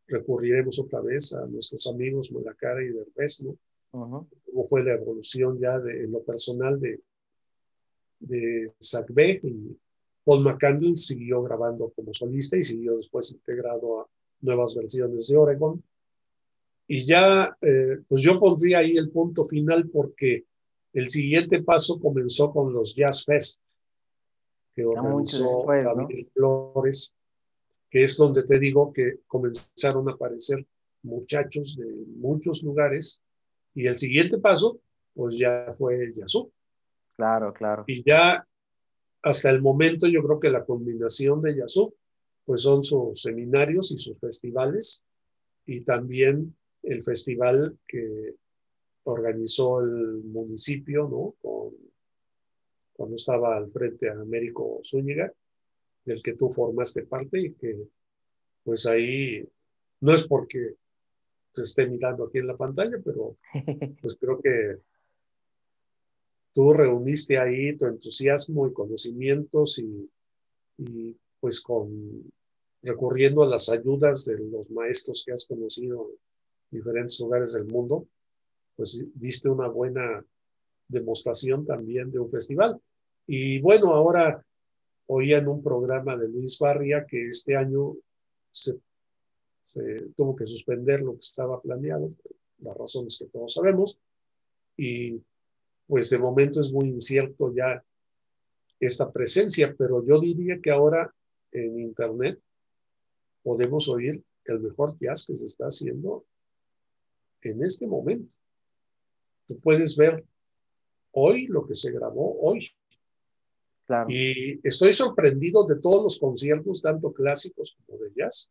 recurriremos otra vez a nuestros amigos Malacara y Derbez, ¿no? Ujú. Cómo fue la evolución ya en lo personal de Zach B. Y Paul McCandless siguió grabando como solista y siguió después integrado a nuevas versiones de Oregon. Y ya, pues yo pondría ahí el punto final porque el siguiente paso comenzó con los Jazz Fest que Ya mucho organizó después, ¿no? Gabriel Flores, que es donde te digo que comenzaron a aparecer muchachos de muchos lugares. Y el siguiente paso, pues ya fue Yazoo. Claro, claro. Y ya hasta el momento yo creo que la combinación de Yazoo, pues son sus seminarios y sus festivales, y también el festival que organizó el municipio, ¿no? Cuando estaba al frente a Américo Zúñiga, del que tú formaste parte, y que pues ahí no es porque se esté mirando aquí en la pantalla, pero pues creo que tú reuniste ahí tu entusiasmo y conocimientos y pues recurriendo a las ayudas de los maestros que has conocido en diferentes lugares del mundo, pues diste una buena demostración también de un festival. Y bueno, ahora oía en un programa de Luis Barria que este año se, se tuvo que suspender lo que estaba planeado, las razones que todos sabemos, y pues de momento es muy incierto ya esta presencia, pero yo diría que ahora en Internet podemos oír el mejor jazz que se está haciendo en este momento. Tú puedes ver hoy lo que se grabó hoy. Claro. Y estoy sorprendido de todos los conciertos, tanto clásicos como de jazz,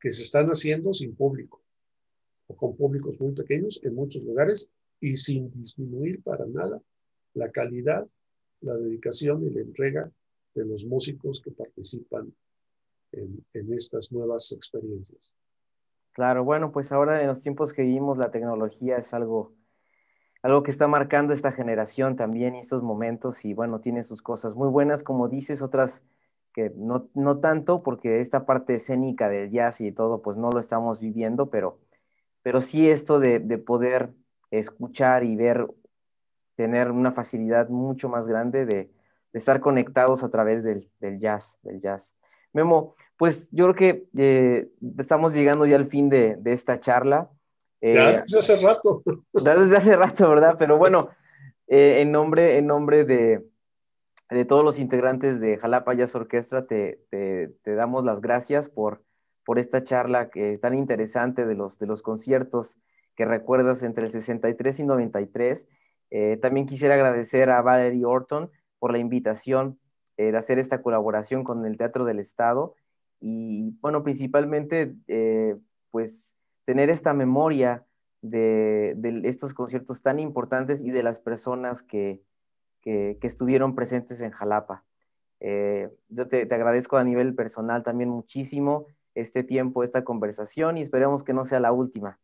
que se están haciendo sin público o con públicos muy pequeños en muchos lugares y sin disminuir para nada la calidad, la dedicación y la entrega de los músicos que participan en estas nuevas experiencias. Claro, bueno, pues ahora en los tiempos que vivimos la tecnología es algo que está marcando esta generación también y estos momentos y bueno, tiene sus cosas muy buenas, como dices, otras que no tanto porque esta parte escénica del jazz y todo pues no lo estamos viviendo, pero sí esto de poder escuchar y ver, tener una facilidad mucho más grande de estar conectados a través del jazz, del jazz. Memo, pues yo creo que estamos llegando ya al fin de esta charla. Ya Eh, desde hace rato. desde hace rato, ¿verdad? Pero bueno, en nombre de todos los integrantes de Jalapa Jazz Orquestra, te damos las gracias por esta charla tan interesante de los conciertos que recuerdas entre el 63 y 93. También quisiera agradecer a Valerie Orton por la invitación de hacer esta colaboración con el Teatro del Estado. y bueno, principalmente pues tener esta memoria de estos conciertos tan importantes y de las personas que estuvieron presentes en Jalapa. Yo te agradezco a nivel personal también muchísimo este tiempo, esta conversación y esperemos que no sea la última.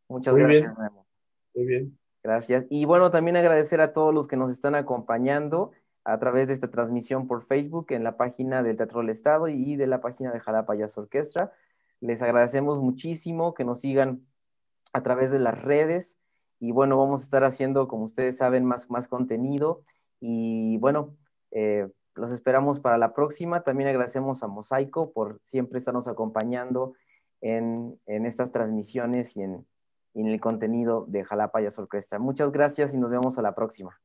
Muchas Muy gracias, bien, Memo. muy bien. Gracias. Y bueno, también agradecer a todos los que nos están acompañando a través de esta transmisión por Facebook en la página del Teatro del Estado y de la página de Jalapa Jazz Orquestra. Les agradecemos muchísimo que nos sigan a través de las redes y bueno, vamos a estar haciendo, como ustedes saben, más contenido y bueno, los esperamos para la próxima. También agradecemos a Mosaico por siempre estarnos acompañando en estas transmisiones y en el contenido de Jalapa Jazz Orquestra. Muchas gracias y nos vemos a la próxima.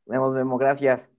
Nos vemos, Memo, gracias.